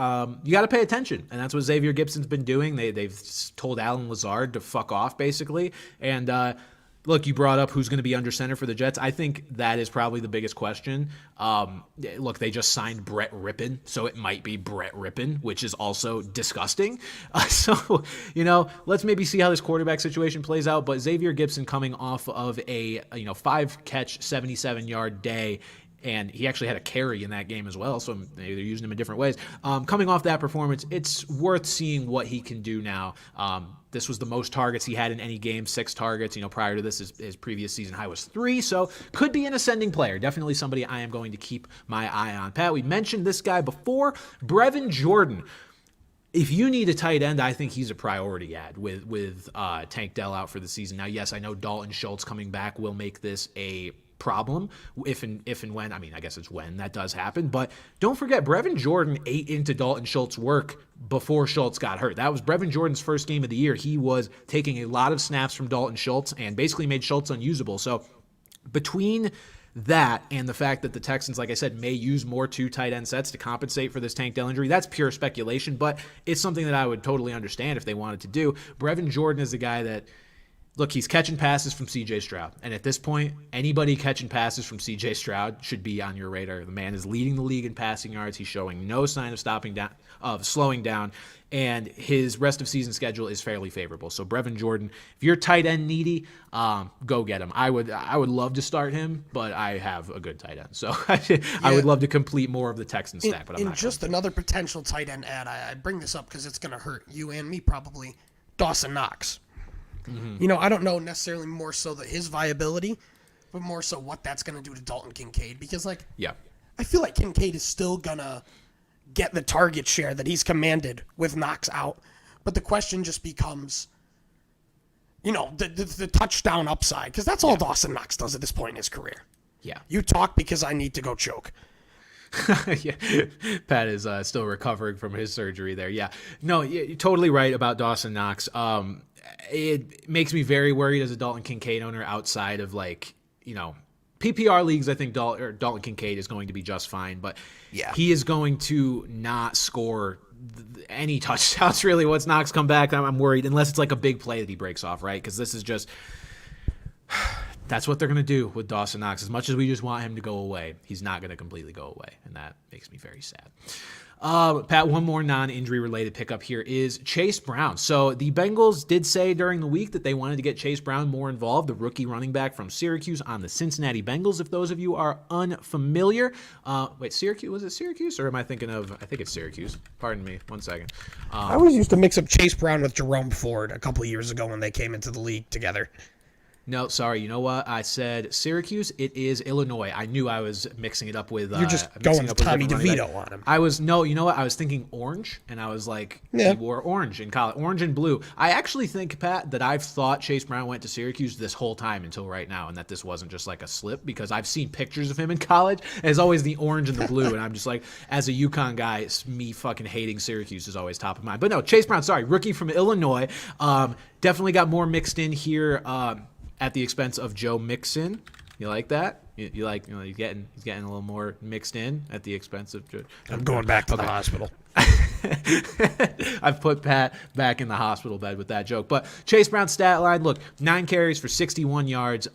Speaker 1: you got to pay attention, and that's what Xavier Gibson's been doing. They've told Alan Lazard to fuck off basically, and. Look, you brought up who's going to be under center for the Jets. I think that is probably the biggest question. Look, they just signed Brett Rippon, so it might be Brett Rippon, which is also disgusting. Let's maybe see how this quarterback situation plays out. But Xavier Gibson coming off of a 5-catch, 77-yard day, and he actually had a carry in that game as well, so maybe they're using him in different ways. Coming off that performance, it's worth seeing what he can do now. This was the most targets he had in any game, 6 targets. Prior to this, his previous season high was 3, so could be an ascending player. Definitely somebody I am going to keep my eye on. Pat, we mentioned this guy before, Brevin Jordan. If you need a tight end, I think he's a priority ad with Tank Dell out for the season. Now, yes, I know Dalton Schultz coming back will make this a problem if and when, I guess it's when that does happen, but don't forget Brevin Jordan ate into Dalton Schultz's work before Schultz got hurt. That was Brevin Jordan's first game of the year. He was taking a lot of snaps from Dalton Schultz and basically made Schultz unusable. So between that and the fact that the Texans, like I said, may use more 2 tight end sets to compensate for this Tank Dell injury, that's pure speculation, but it's something that I would totally understand if they wanted to do. Brevin Jordan is the guy that, look, he's catching passes from C.J. Stroud. And at this point, anybody catching passes from C.J. Stroud should be on your radar. The man is leading the league in passing yards. He's showing no sign of slowing down. And his rest of season schedule is fairly favorable. So Brevin Jordan, if you're tight end needy, go get him. I would love to start him, but I have a good tight end. So I would love to complete more of the Texan stack, but I'm not.
Speaker 2: Just another potential tight end ad, I bring this up because it's going to hurt you and me probably, Dawson Knox. Mm-hmm. I don't know necessarily more so that his viability, but more so what that's going to do to Dalton Kincaid. Because, I feel like Kincaid is still going to get the target share that he's commanded with Knox out. But the question just becomes, the touchdown upside. Because that's all Dawson Knox does at this point in his career.
Speaker 1: Yeah.
Speaker 2: You talk because I need to go choke.
Speaker 1: Yeah, Pat is still recovering from his surgery there. Yeah. No, you're totally right about Dawson Knox. It makes me very worried as a Dalton Kincaid owner outside of PPR leagues. I think Dalton Kincaid is going to be just fine, but he is going to not score any touchdowns really once Knox come back. I'm worried unless it's like a big play that he breaks off, right? Because this is just that's what they're going to do with Dawson Knox. As much as we just want him to go away, he's not going to completely go away, and that makes me very sad. Pat, one more non-injury related pickup here is Chase Brown. So the Bengals did say during the week that they wanted to get Chase Brown more involved, the rookie running back from Syracuse on the Cincinnati Bengals. If those of you are unfamiliar, Syracuse, was it Syracuse or am I thinking of, I think it's Syracuse. Pardon me, 1 second.
Speaker 2: I always used to mix up Chase Brown with Jerome Ford a couple of years ago when they came into the league together.
Speaker 1: No, sorry. You know what? I said Syracuse. It is Illinois. I knew I was mixing it up with.
Speaker 2: You're just going with Tommy DeVito on him.
Speaker 1: You know what? I was thinking orange, and I was like, he wore orange in college, orange and blue. I actually think, Pat, that I've thought Chase Brown went to Syracuse this whole time until right now, and that this wasn't just like a slip because I've seen pictures of him in college. And it's always the orange and the blue, and I'm just like, as a UConn guy, it's me fucking hating Syracuse is always top of mind. But no, Chase Brown, sorry, rookie from Illinois, definitely got more mixed in here. At the expense of Joe Mixon. You like that? You like, he's getting a little more mixed in at the expense of Joe.
Speaker 2: I'm going back to the hospital.
Speaker 1: I've put Pat back in the hospital bed with that joke. But Chase Brown's stat line, look, 9 carries for 61 yards.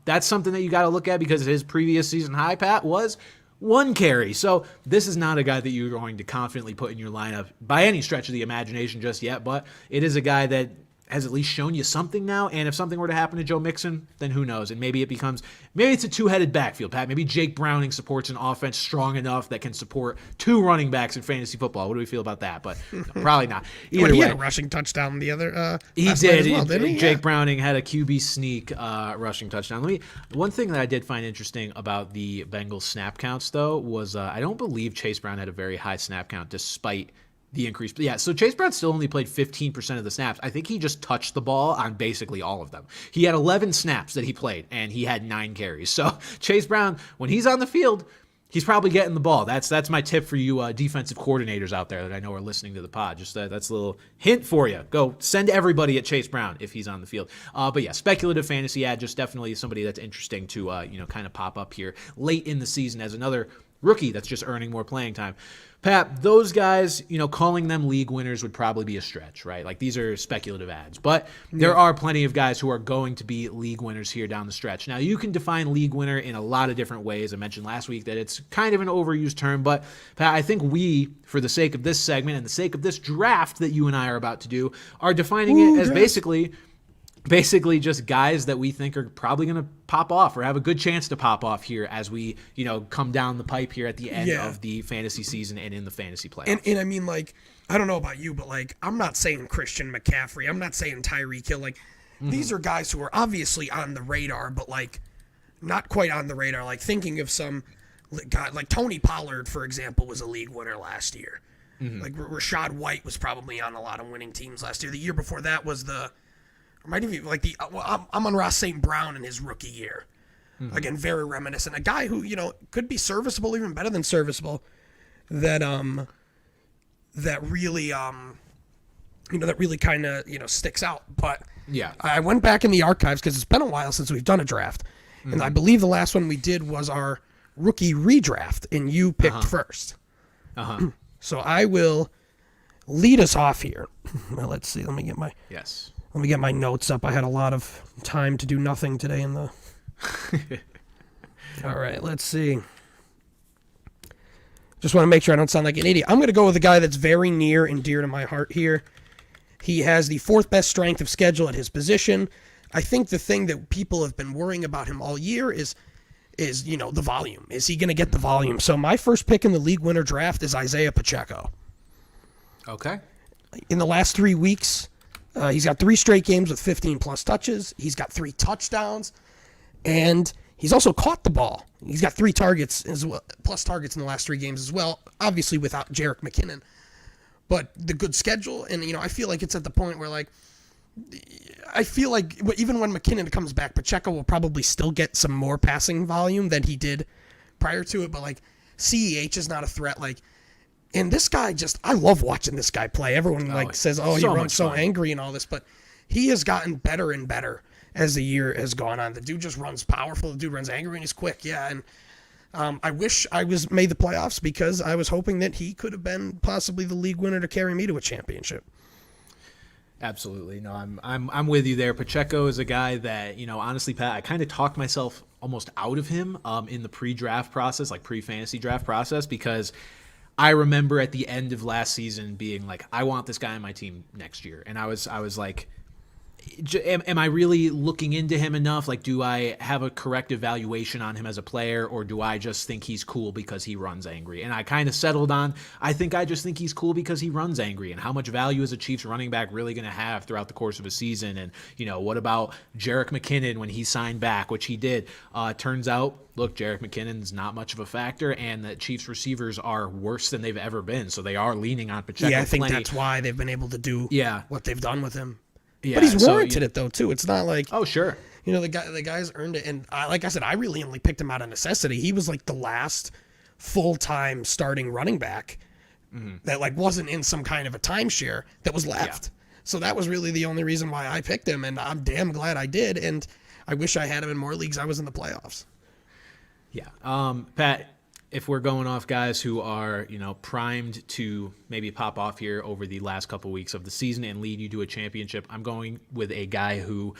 Speaker 1: That's something that you got to look at because his previous season high, Pat, was 1 carry. So this is not a guy that you're going to confidently put in your lineup by any stretch of the imagination just yet, but it is a guy that has at least shown you something now. And if something were to happen to Joe Mixon, then who knows? And maybe it's a two-headed backfield, Pat. Maybe Jake Browning supports an offense strong enough that can support two running backs in fantasy football. What do we feel about that? But no, probably not. Either
Speaker 2: he
Speaker 1: way,
Speaker 2: had a rushing touchdown the other.
Speaker 1: he
Speaker 2: last night
Speaker 1: did.
Speaker 2: as well, didn't he?
Speaker 1: Jake Browning had a QB sneak rushing touchdown. One thing that I did find interesting about the Bengals snap counts, though, was I don't believe Chase Brown had a very high snap count despite the increase. But yeah, so Chase Brown still only played 15% of the snaps. I think he just touched the ball on basically all of them. He had 11 snaps that he played, and he had 9 carries. So Chase Brown, when he's on the field, he's probably getting the ball. That's my tip for you defensive coordinators out there that I know are listening to the pod. Just that's a little hint for you. Go send everybody at Chase Brown if he's on the field. But yeah, speculative fantasy ad, just definitely somebody that's interesting to kind of pop up here late in the season as another rookie that's just earning more playing time. Pat, those guys, calling them league winners would probably be a stretch, right? Like, these are speculative ads. But there are plenty of guys who are going to be league winners here down the stretch. Now, you can define league winner in a lot of different ways. I mentioned last week that it's kind of an overused term. But, Pat, I think we, for the sake of this segment and the sake of this draft that you and I are about to do, are defining it as basically just guys that we think are probably going to pop off or have a good chance to pop off here as we, come down the pipe here at the end of the fantasy season and in the fantasy playoffs.
Speaker 2: And I mean, like, I don't know about you, but, like, I'm not saying Christian McCaffrey. I'm not saying Tyreek Hill. Like, these are guys who are obviously on the radar, but, like, not quite on the radar. Like, thinking of some guy, like Tony Pollard, for example, was a league winner last year. Like, Rashad White was probably on a lot of winning teams last year. The year before that was might even like Amon-Ra St. Brown in his rookie year. Again, very reminiscent. A guy who, could be serviceable, even better than serviceable, that really kind of, sticks out. But
Speaker 1: yeah,
Speaker 2: I went back in the archives because it's been a while since we've done a draft. And I believe the last one we did was our rookie redraft, and you picked first. So I will lead us off here. Well, let's see. Let me get my notes up. I had a lot of time to do nothing today in the... All right, let's see. Just want to make sure I don't sound like an idiot. I'm going to go with a guy that's very near and dear to my heart here. He has the 4th best strength of schedule at his position. I think the thing that people have been worrying about him all year is the volume. Is he going to get the volume? So my first pick in the league winner draft is Isaiah Pacheco.
Speaker 1: Okay.
Speaker 2: In the last 3 weeks... he's got 3 straight games with 15-plus touches. He's got 3 touchdowns, and he's also caught the ball. He's got 3 targets as well, plus targets in the last 3 games as well, obviously without Jerick McKinnon. But the good schedule, and, I feel like it's at the point where, like, I feel like even when McKinnon comes back, Pacheco will probably still get some more passing volume than he did prior to it, but, like, CEH is not a threat. Like, and this guy I love watching this guy play. Everyone says, he runs so angry and all this, but he has gotten better and better as the year has gone on. The dude just runs powerful. The dude runs angry and he's quick. Yeah. And I wish I made the playoffs because I was hoping that he could have been possibly the league winner to carry me to a championship.
Speaker 1: Absolutely. No, I'm with you there. Pacheco is a guy that, honestly, Pat, I kind of talked myself almost out of him in the pre-draft process, like pre-fantasy draft process, because I remember at the end of last season being like, I want this guy on my team next year. And I was like, am I really looking into him enough? Like, do I have a correct evaluation on him as a player, or do I just think he's cool because he runs angry? And I kind of settled on, I just think he's cool because he runs angry. And how much value is a Chiefs running back really going to have throughout the course of a season? And, what about Jerick McKinnon when he signed back, which he did? Turns out, look, Jerick McKinnon's not much of a factor, and the Chiefs receivers are worse than they've ever been. So they are leaning on Pacheco.
Speaker 2: Yeah, I think that's why they've been able to do what they've done with him.
Speaker 1: Yeah,
Speaker 2: but he's warranted it, though, too. It's not like...
Speaker 1: Oh, sure.
Speaker 2: The guy's earned it. And like I said, I really only picked him out of necessity. He was like the last full-time starting running back that like wasn't in some kind of a timeshare that was left. Yeah. So that was really the only reason why I picked him, and I'm damn glad I did. And I wish I had him in more leagues. I was in the playoffs.
Speaker 1: Yeah. Pat, if we're going off guys who are, primed to maybe pop off here over the last couple weeks of the season and lead you to a championship, I'm going with a guy who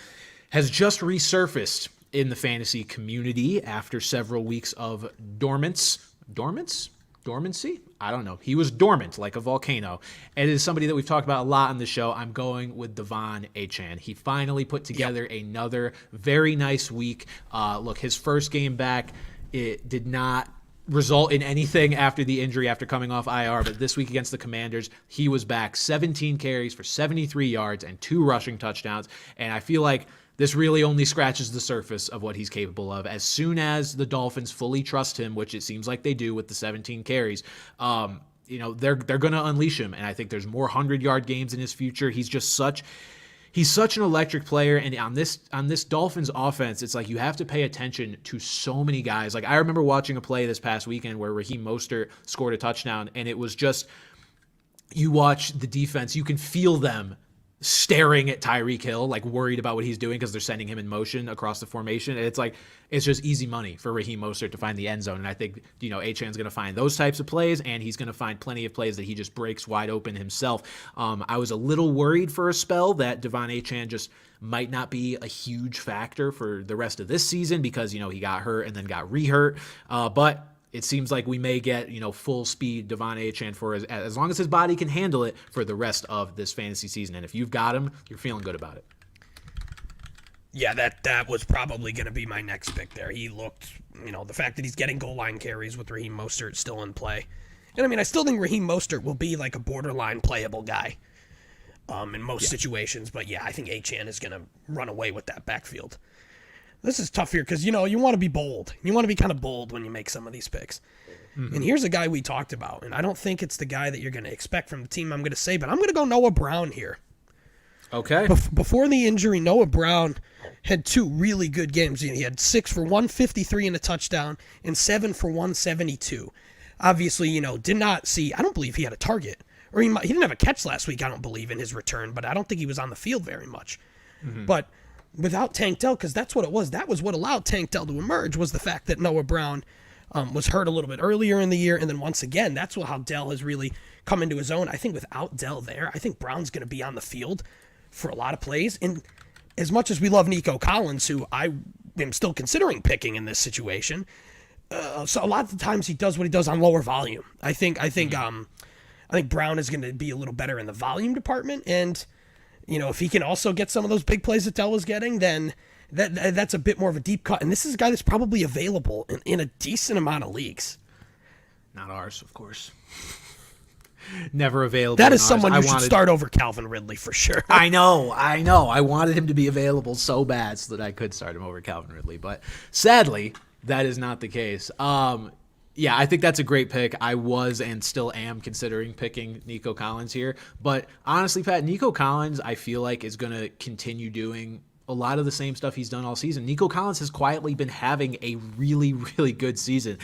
Speaker 1: has just resurfaced in the fantasy community after several weeks of dormance. Dormance? dormancy? I don't know. He was dormant like a volcano. And it is somebody that we've talked about a lot on the show. I'm going with Devon Achane. He finally put together another very nice week. Look, his first game back, it did not result in anything after the injury, after coming off IR, but this week against the Commanders, he was back 17 carries for 73 yards and 2 rushing touchdowns. And I feel like this really only scratches the surface of what he's capable of. As soon as the Dolphins fully trust him, which it seems like they do with the 17 carries, they're going to unleash him. And I think there's more 100-yard games in his future. He's such an electric player. And on this Dolphins offense, it's like you have to pay attention to so many guys. Like, I remember watching a play this past weekend where Raheem Mostert scored a touchdown, and it was just, you watch the defense, you can feel them staring at Tyreek Hill, like worried about what he's doing because they're sending him in motion across the formation. And it's just easy money for Raheem Mostert to find the end zone. And I think, Achane's going to find those types of plays, and he's going to find plenty of plays that he just breaks wide open himself. I was a little worried for a spell that Devon Achane just might not be a huge factor for the rest of this season because, he got hurt and then got re-hurt. But it seems like we may get, full speed Devon Achane for as long as his body can handle it for the rest of this fantasy season. And if you've got him, you're feeling good about it.
Speaker 2: Yeah, that was probably going to be my next pick there. He looked, the fact that he's getting goal line carries with Raheem Mostert still in play. And I still think Raheem Mostert will be like a borderline playable guy in most situations. But yeah, I think Achane is going to run away with that backfield. This is tough here because, you want to be bold. You want to be kind of bold when you make some of these picks. Mm-hmm. And here's a guy we talked about, and I don't think it's the guy that you're going to expect from the team I'm going to say, but I'm going to go Noah Brown here.
Speaker 1: Okay.
Speaker 2: Before the injury, Noah Brown had 2 really good games. He had 6 for 153 and a touchdown and 7 for 172. Obviously, did not see, I don't believe he had a target. Or he didn't have a catch last week, I don't believe, in his return, but I don't think he was on the field very much. Mm-hmm. But without Tank Dell, because that's what it was. That was what allowed Tank Dell to emerge, was the fact that Noah Brown was hurt a little bit earlier in the year. And then once again, that's how Dell has really come into his own. I think without Dell there, I think Brown's going to be on the field for a lot of plays. And as much as we love Nico Collins, who I am still considering picking in this situation, so a lot of the times he does what he does on lower volume. I think Brown is going to be a little better in the volume department. And if he can also get some of those big plays that Dell was getting, then that's a bit more of a deep cut. And this is a guy that's probably available in a decent amount of leagues.
Speaker 1: Not ours, of course. Never available.
Speaker 2: That is someone you should start over Calvin Ridley for sure.
Speaker 1: I know. I wanted him to be available so bad so that I could start him over Calvin Ridley. But sadly, that is not the case. Yeah, I think that's a great pick. I was and still am considering picking Nico Collins here. But honestly, Pat, Nico Collins, I feel like, is going to continue doing a lot of the same stuff he's done all season. Nico Collins has quietly been having a really, really good season.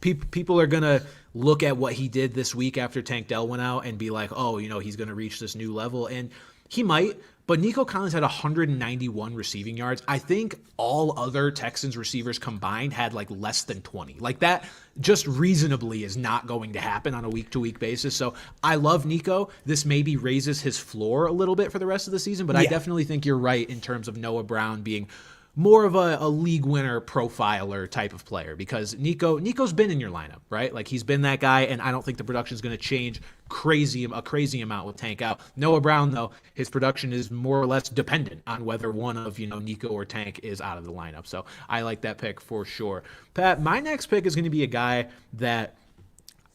Speaker 1: People are going to look at what he did this week after Tank Dell went out and be like, oh, he's going to reach this new level. And he might. But Nico Collins had 191 receiving yards. I think all other Texans receivers combined had like less than 20. Like that just reasonably is not going to happen on a week-to-week basis. So I love Nico. This maybe raises his floor a little bit for the rest of the season, but I definitely think you're right in terms of Noah Brown being more of a league winner profiler type of player because Nico's been in your lineup, right? Like he's been that guy, and I don't think the production is going to change a crazy amount with Tank out. Noah Brown, though, his production is more or less dependent on whether one of Nico or Tank is out of the lineup. So I like that pick for sure. Pat, my next pick is going to be a guy that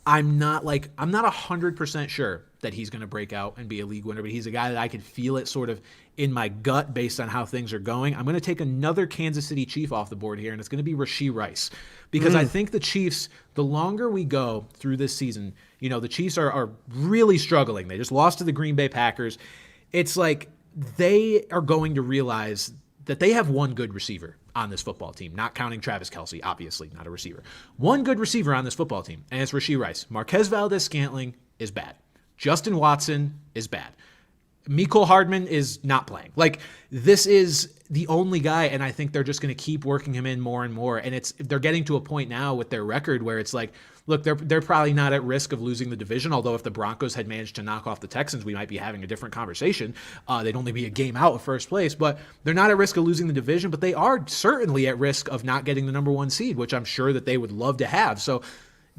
Speaker 1: I'm not 100% sure that he's going to break out and be a league winner, but he's a guy that I can feel it sort of in my gut based on how things are going. I'm going to take another Kansas City Chief off the board here, and it's going to be Rashee Rice because I think the Chiefs, the longer we go through this season, the Chiefs are really struggling. They just lost to the Green Bay Packers. It's like they are going to realize that they have one good receiver on this football team, not counting Travis Kelce, obviously not a receiver. One good receiver on this football team, and it's Rashee Rice. Marquez Valdez-Scantling is bad. Justin Watson is bad. Mecole Hardman is not playing. Like, this is the only guy, and I think they're just going to keep working him in more and more. And they're getting to a point now with their record where it's like, look, they're probably not at risk of losing the division, although if the Broncos had managed to knock off the Texans, we might be having a different conversation. They'd only be a game out of first place, but they're not at risk of losing the division, but they are certainly at risk of not getting the number 1 seed, which I'm sure that they would love to have. So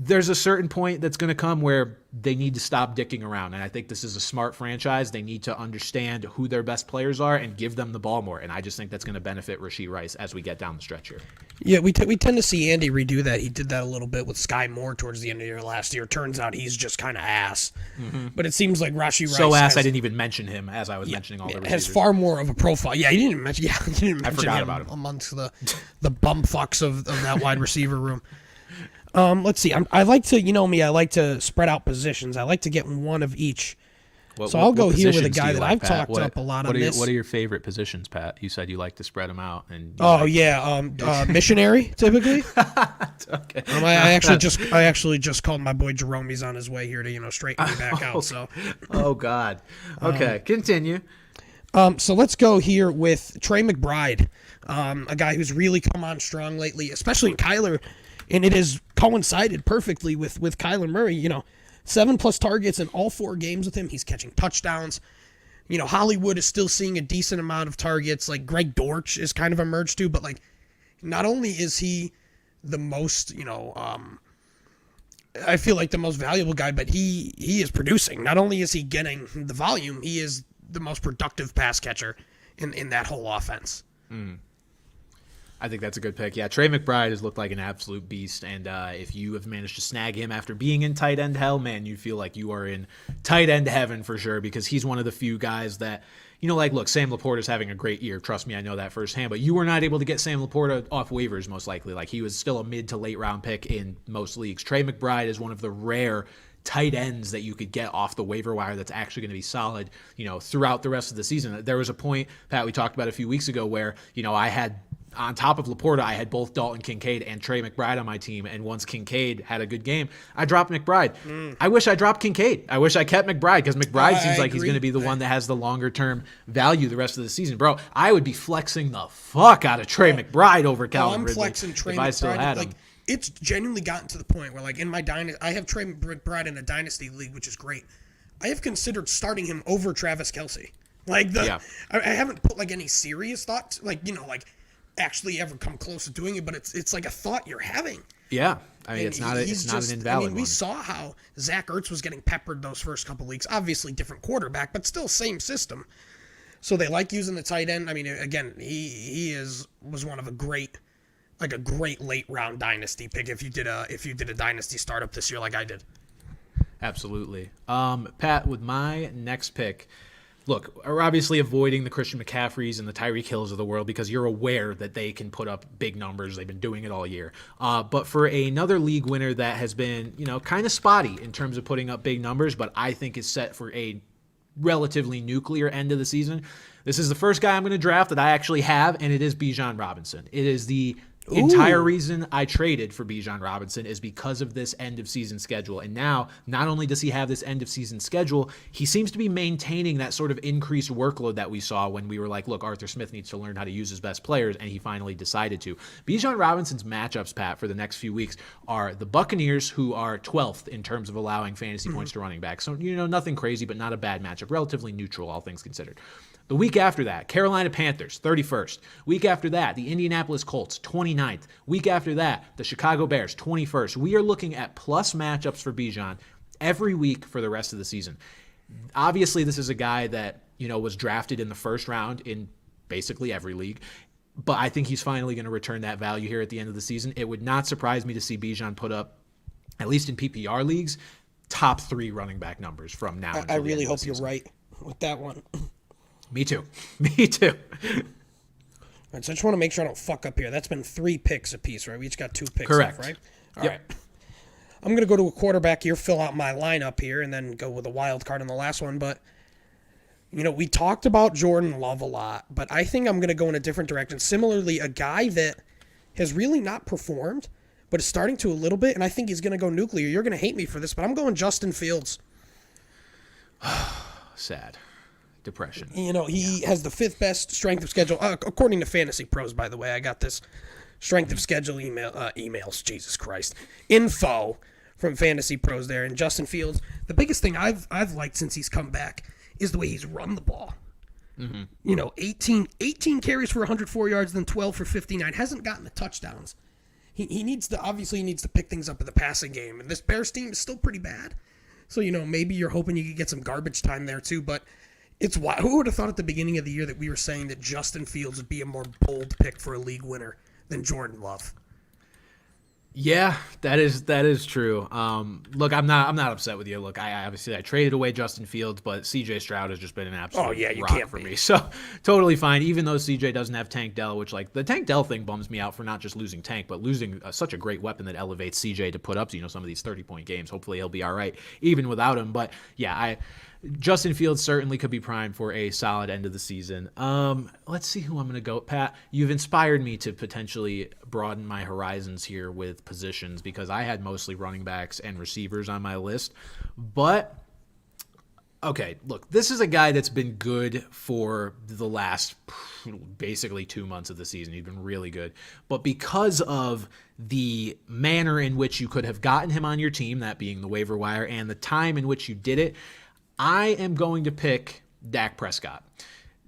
Speaker 1: there's a certain point that's going to come where they need to stop dicking around. And I think this is a smart franchise. They need to understand who their best players are and give them the ball more. And I just think that's going to benefit Rashee Rice as we get down the stretch here.
Speaker 2: Yeah, we tend to see Andy redo that. He did that a little bit with Sky Moore towards the end of the year last year. Turns out he's just kind of ass. But it seems like Rashee Rice
Speaker 1: So ass, I didn't even mention him as I was mentioning all the receivers.
Speaker 2: Has far more of a profile. Yeah, you didn't even mention. Yeah, you didn't mention
Speaker 1: forgot
Speaker 2: him
Speaker 1: about him
Speaker 2: amongst the bum fucks of that wide receiver room. Let's see. I like to, you know me, I like to spread out positions. I like to get one of each. I'll go here with a guy that I've talked up a lot on this.
Speaker 1: What are your favorite positions, Pat? You said you like to spread them out.
Speaker 2: Missionary typically.
Speaker 1: Okay.
Speaker 2: I actually just called my boy Jerome. He's on his way here to straighten me back out. So.
Speaker 1: Oh God. Okay, continue.
Speaker 2: So let's go here with Trey McBride, a guy who's really come on strong lately, especially in Kyler. And it has coincided perfectly with Kyler Murray. 7+ targets in all 4 games with him. He's catching touchdowns. Hollywood is still seeing a decent amount of targets. Like Greg Dortch is kind of emerged too. But not only is he the most, I feel like the most valuable guy, but he is producing. Not only is he getting the volume, he is the most productive pass catcher in that whole offense.
Speaker 1: I think that's a good pick. Yeah, Trey McBride has looked like an absolute beast, and if you have managed to snag him after being in tight end hell, man, you feel like you are in tight end heaven for sure, because he's one of the few guys that, look, Sam Laporta's having a great year. Trust me, I know that firsthand, but you were not able to get Sam Laporta off waivers, most likely. Like, he was still a mid to late round pick in most leagues. Trey McBride is one of the rare tight ends that you could get off the waiver wire that's actually going to be solid, throughout the rest of the season. There was a point, Pat, we talked about a few weeks ago where, I had, on top of Laporta, I had both Dalton Kincaid and Trey McBride on my team, and once Kincaid had a good game, I dropped McBride. I wish I dropped Kincaid. I wish I kept McBride, because McBride seems like he's going to be the one that has the longer-term value the rest of the season. Bro, I would be flexing the fuck out of Trey McBride over Calvin Ridley
Speaker 2: flexing Trey
Speaker 1: if I still had him.
Speaker 2: It's genuinely gotten to the point where, in my dynasty, I have Trey McBride in a dynasty league, which is great. I have considered starting him over Travis Kelce. I haven't put any serious thought, actually ever come close to doing it, but it's like a thought you're having.
Speaker 1: Yeah, I mean, it's not an invalid one.
Speaker 2: We saw how Zach Ertz was getting peppered those first couple weeks. Obviously, different quarterback, but still same system. So they like using the tight end. I mean, again, he was one of a great late round dynasty pick if you did a dynasty startup this year like I did.
Speaker 1: Absolutely. Pat, with my next pick, look, we're obviously avoiding the Christian McCaffreys and the Tyreek Hills of the world because you're aware that they can put up big numbers. They've been doing it all year. But for another league winner that has been, kind of spotty in terms of putting up big numbers, but I think is set for a relatively nuclear end of the season, this is the first guy I'm going to draft that I actually have, and it is Bijan Robinson. It is the entire reason I traded for Bijan Robinson is because of this end of season schedule. And now, not only does he have this end of season schedule, he seems to be maintaining that sort of increased workload that we saw when we were like, look, Arthur Smith needs to learn how to use his best players, and he finally decided to. Bijan Robinson's matchups, Pat, for the next few weeks are the Buccaneers, who are 12th in terms of allowing fantasy points to running backs. So, nothing crazy, but not a bad matchup. Relatively neutral, all things considered. The week after that, Carolina Panthers, 31st. Week after that, the Indianapolis Colts, 29th. Week after that, the Chicago Bears, 21st. We are looking at plus matchups for Bijan every week for the rest of the season. Obviously, this is a guy that, was drafted in the first round in basically every league. But I think he's finally going to return that value here at the end of the season. It would not surprise me to see Bijan put up, at least in PPR leagues, top 3 running back numbers from now.
Speaker 2: I really hope you're right with that one.
Speaker 1: Me too. Me too.
Speaker 2: All right, so I just want to make sure I don't fuck up here. That's been 3 picks apiece, right? We each got 2 picks.
Speaker 1: Correct.
Speaker 2: Left, right? All right. I'm going to go to a quarterback here, fill out my lineup here, and then go with a wild card in the last one. But, we talked about Jordan Love a lot, but I think I'm going to go in a different direction. Similarly, a guy that has really not performed, but is starting to a little bit, and I think he's going to go nuclear. You're going to hate me for this, but I'm going Justin Fields.
Speaker 1: Sad. Depression.
Speaker 2: He has the 5th best strength of schedule, according to Fantasy Pros, by the way. I got this strength of schedule emails, Jesus Christ, info from Fantasy Pros there. And Justin Fields, the biggest thing I've liked since he's come back is the way he's run the ball. 18 carries for 104 yards, then 12 for 59. Hasn't gotten the touchdowns. he needs to pick things up in the passing game, and this Bears team is still pretty bad. So, maybe you're hoping you could get some garbage time there too, but it's why. Who would have thought at the beginning of the year that we were saying that Justin Fields would be a more bold pick for a league winner than Jordan Love?
Speaker 1: Yeah, that is true. Look, I'm not upset with you. Look, I obviously traded away Justin Fields, but CJ Stroud has just been an absolute rock for me. So totally fine. Even though CJ doesn't have Tank Dell, which like the Tank Dell thing bums me out for not just losing Tank, but losing such a great weapon that elevates CJ to put up some of these 30-point games. Hopefully he'll be all right even without him. But yeah, Justin Fields certainly could be primed for a solid end of the season. Let's see who I'm going to go. Pat, you've inspired me to potentially broaden my horizons here with positions because I had mostly running backs and receivers on my list. But, okay, look, this is a guy that's been good for the last basically 2 months of the season. He's been really good. But because of the manner in which you could have gotten him on your team, that being the waiver wire, and the time in which you did it, I am going to pick Dak Prescott.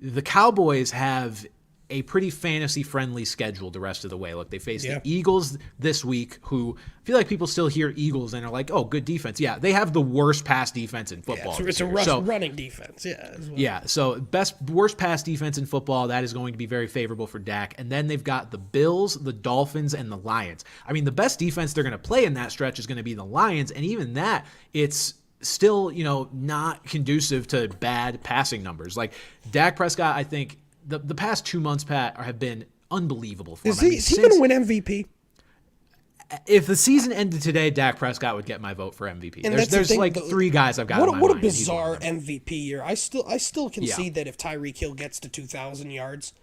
Speaker 1: The Cowboys have a pretty fantasy-friendly schedule the rest of the way. Look, they face the Eagles this week, who I feel like people still hear Eagles and are like, oh, good defense. Yeah, they have the worst pass defense in football.
Speaker 2: Yeah, it's a running defense. Yeah. Well.
Speaker 1: Yeah, so worst pass defense in football, that is going to be very favorable for Dak. And then they've got the Bills, the Dolphins, and the Lions. I mean, the best defense they're going to play in that stretch is going to be the Lions, and even that, it's still, not conducive to bad passing numbers. Like Dak Prescott, I think the past 2 months, Pat, have been unbelievable for him.
Speaker 2: Is he going to win MVP?
Speaker 1: If the season ended today, Dak Prescott would get my vote for MVP. And there's like 3 guys I've got in my mind.
Speaker 2: What a bizarre MVP year. I still concede that if Tyreek Hill gets to 2,000 yards,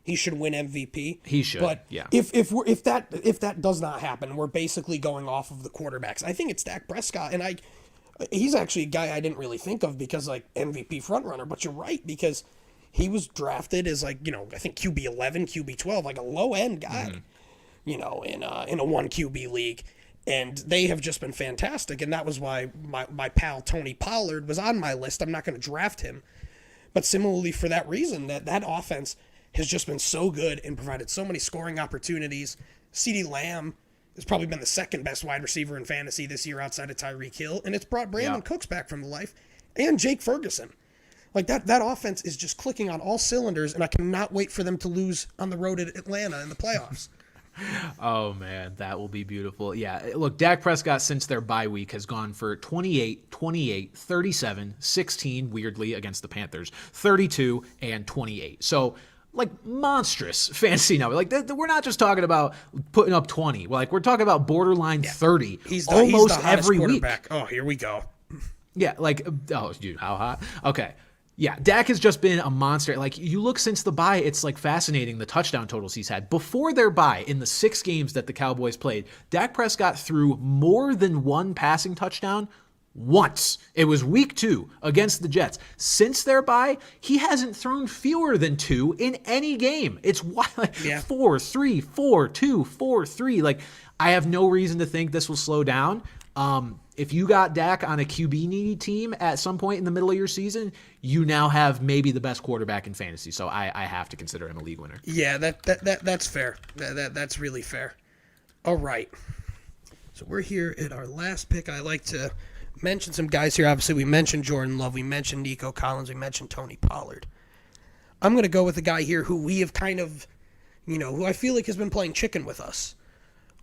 Speaker 2: he should win MVP.
Speaker 1: He should.
Speaker 2: But
Speaker 1: yeah.
Speaker 2: if that does not happen, we're basically going off of the quarterbacks. I think it's Dak Prescott, and he's actually a guy I didn't really think of because like MVP frontrunner, but you're right because he was drafted as I think QB 11, QB 12, like a low end guy, in a 1 QB league, and they have just been fantastic, and that was why my pal Tony Pollard was on my list. I'm not going to draft him, but similarly for that reason, that offense has just been so good and provided so many scoring opportunities. CeeDee Lamb has probably been the second best wide receiver in fantasy this year outside of Tyreek Hill, and it's brought Brandon Cooks back from the life, and Jake Ferguson. Like that offense is just clicking on all cylinders, and I cannot wait for them to lose on the road at Atlanta in the playoffs.
Speaker 1: Oh, man, that will be beautiful. Yeah, look, Dak Prescott since their bye week has gone for 28, 28, 37, 16, weirdly, against the Panthers, 32, and 28. So, like, monstrous fantasy number. Like, we're not just talking about putting up 20. We're talking about borderline 30
Speaker 2: he's
Speaker 1: almost
Speaker 2: the
Speaker 1: every week.
Speaker 2: Oh, here we go.
Speaker 1: Yeah, dude, how hot? Okay. Yeah, Dak has just been a monster. Like, you look since the bye, it's like fascinating the touchdown totals he's had. Before their bye, in the 6 games that the Cowboys played, Dak Prescott threw more than 1 passing touchdown once. It was week 2 against the Jets. Since their bye, he hasn't thrown fewer than 2 in any game. It's wild. 4, 3, 4, 2, 4, 3. Like, I have no reason to think this will slow down. If you got Dak on a QB needy team at some point in the middle of your season, you now have maybe the best quarterback in fantasy. So I have to consider him a league winner.
Speaker 2: Yeah, that's fair. That's really fair. All right. So we're here at our last pick. I like to mention some guys here. Obviously, we mentioned Jordan Love. We mentioned Nico Collins. We mentioned Tony Pollard. I'm going to go with a guy here who we have kind of, who I feel like has been playing chicken with us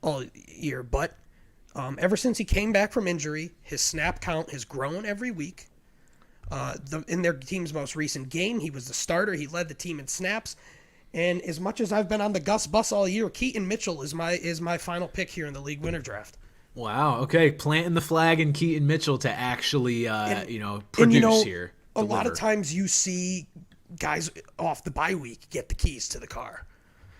Speaker 2: all year. But ever since he came back from injury, his snap count has grown every week. In their team's most recent game, he was the starter. He led the team in snaps. And as much as I've been on the Gus bus all year, Keaton Mitchell is my final pick here in the league winner draft.
Speaker 1: Wow. Okay, planting the flag in Keaton Mitchell to actually, produce here.
Speaker 2: A lot of times you see guys off the bye week get the keys to the car.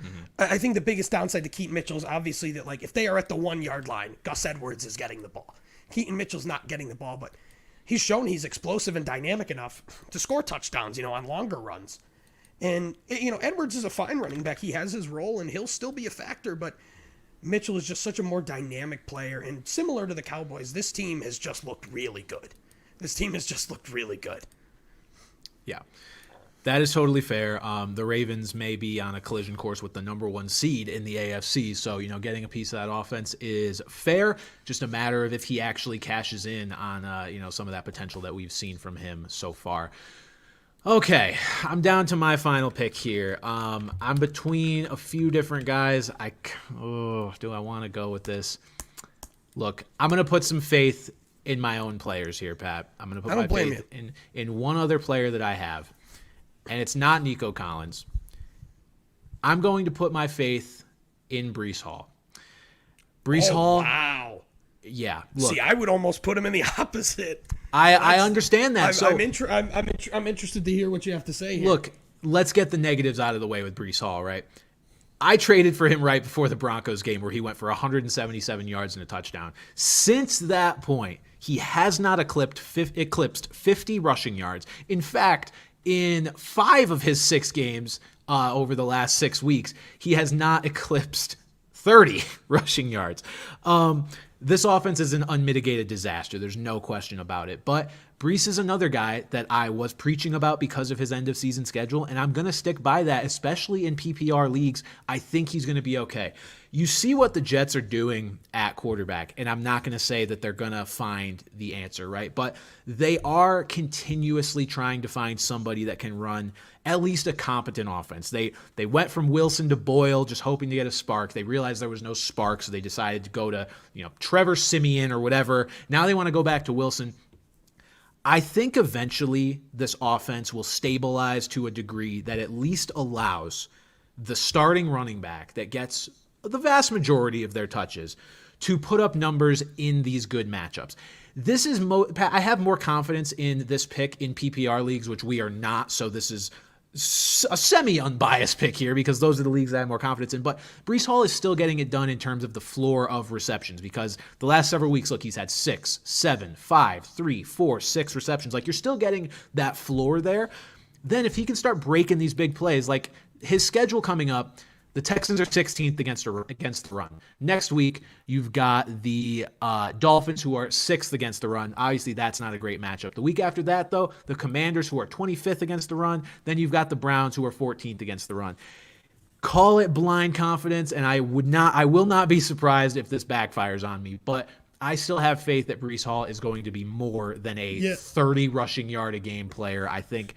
Speaker 2: Mm-hmm. I think the biggest downside to Keaton Mitchell is obviously that, like, if they are at the 1-yard line, Gus Edwards is getting the ball. Keaton Mitchell's not getting the ball, but he's shown he's explosive and dynamic enough to score touchdowns, on longer runs. And, Edwards is a fine running back. He has his role, and he'll still be a factor, but Mitchell is just such a more dynamic player. And similar to the Cowboys, this team has just looked really good. Yeah.
Speaker 1: That is totally fair. The Ravens may be on a collision course with the number 1 seed in the AFC, so getting a piece of that offense is fair. Just a matter of if he actually cashes in on some of that potential that we've seen from him so far. Okay, I'm down to my final pick here. I'm between a few different guys. Do I want to go with this? Look, I'm going to put some faith in my own players here, Pat. I'm going to put my faith in one other player that I have. And it's not Nico Collins. I'm going to put my faith in Breece Hall. Breece Hall.
Speaker 2: Wow.
Speaker 1: Yeah. Look,
Speaker 2: see, I would almost put him in the opposite.
Speaker 1: I understand that.
Speaker 2: I'm interested to hear what you have to say here.
Speaker 1: Look, let's get the negatives out of the way with Breece Hall, right? I traded for him right before the Broncos game where he went for 177 yards and a touchdown. Since that point, he has not eclipsed 50 rushing yards. In fact, in 5 of his 6 games over the last 6 weeks, he has not eclipsed 30 rushing yards. This offense is an unmitigated disaster. There's no question about it. But Breece is another guy that I was preaching about because of his end-of-season schedule, and I'm going to stick by that, especially in PPR leagues. I think he's going to be okay. You see what the Jets are doing at quarterback, and I'm not going to say that they're going to find the answer, right? But they are continuously trying to find somebody that can run at least a competent offense. They went from Wilson to Boyle just hoping to get a spark. They realized there was no spark, so they decided to go to Trevor Siemian or whatever. Now they want to go back to Wilson. I think eventually this offense will stabilize to a degree that at least allows the starting running back that gets the vast majority of their touches to put up numbers in these good matchups. This is I have more confidence in this pick in PPR leagues, which we are not, so this is a semi-unbiased pick here because those are the leagues I have more confidence in. But Breece Hall is still getting it done in terms of the floor of receptions because the last several weeks, look, he's had 6, 7, 5, 3, 4, 6 receptions. Like, you're still getting that floor there. Then if he can start breaking these big plays, like his schedule coming up, the Texans are 16th against the run. Next week, you've got the Dolphins, who are 6th against the run. Obviously, that's not a great matchup. The week after that, though, the Commanders, who are 25th against the run. Then you've got the Browns, who are 14th against the run. Call it blind confidence, and I will not be surprised if this backfires on me. But I still have faith that Breece Hall is going to be more than a 30 rushing yard a game player. I think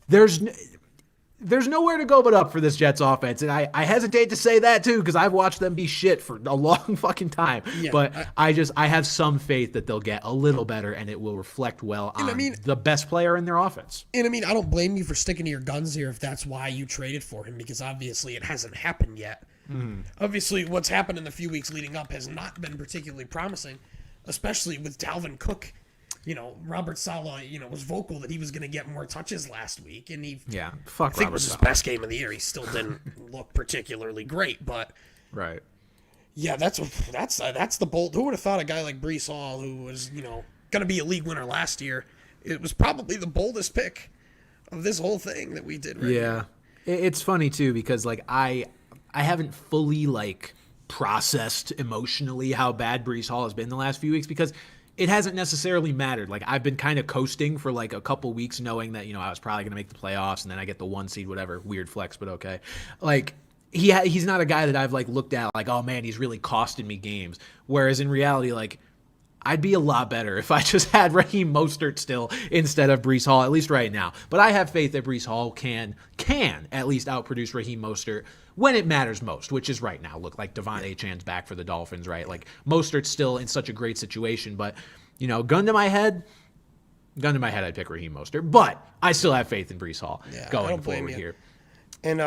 Speaker 1: there's nowhere to go but up for this Jets offense. And I hesitate to say that too, because I've watched them be shit for a long fucking time. Yeah, but I have some faith that they'll get a little better and it will reflect well on the best player in their offense.
Speaker 2: And I don't blame you for sticking to your guns here if that's why you traded for him, because obviously it hasn't happened yet. Obviously what's happened in the few weeks leading up has not been particularly promising, especially with Dalvin Cook. Robert Saleh, was vocal that he was going to get more touches last week, and I think it was his best game of the year. He still didn't look particularly great, but
Speaker 1: right,
Speaker 2: yeah, that's the bold. Who would have thought a guy like Breece Hall, who was going to be a league winner last year, it was probably the boldest pick of this whole thing that we did. Right here.
Speaker 1: It's funny too because I haven't fully processed emotionally how bad Breece Hall has been the last few weeks because it hasn't necessarily mattered. I've been kind of coasting for a couple weeks knowing that, I was probably going to make the playoffs and then I get the 1 seed, whatever. Weird flex, but okay. He's not a guy that I've looked at oh man, he's really costing me games. Whereas in reality, I'd be a lot better if I just had Raheem Mostert still instead of Breece Hall, at least right now. But I have faith that Breece Hall can at least outproduce Raheem Mostert when it matters most, which is right now. Look, Devon Achan's back for the Dolphins, right? Mostert's still in such a great situation, but, gun to my head, I'd pick Raheem Mostert. But I still have faith in Breece Hall going forward here.
Speaker 2: And,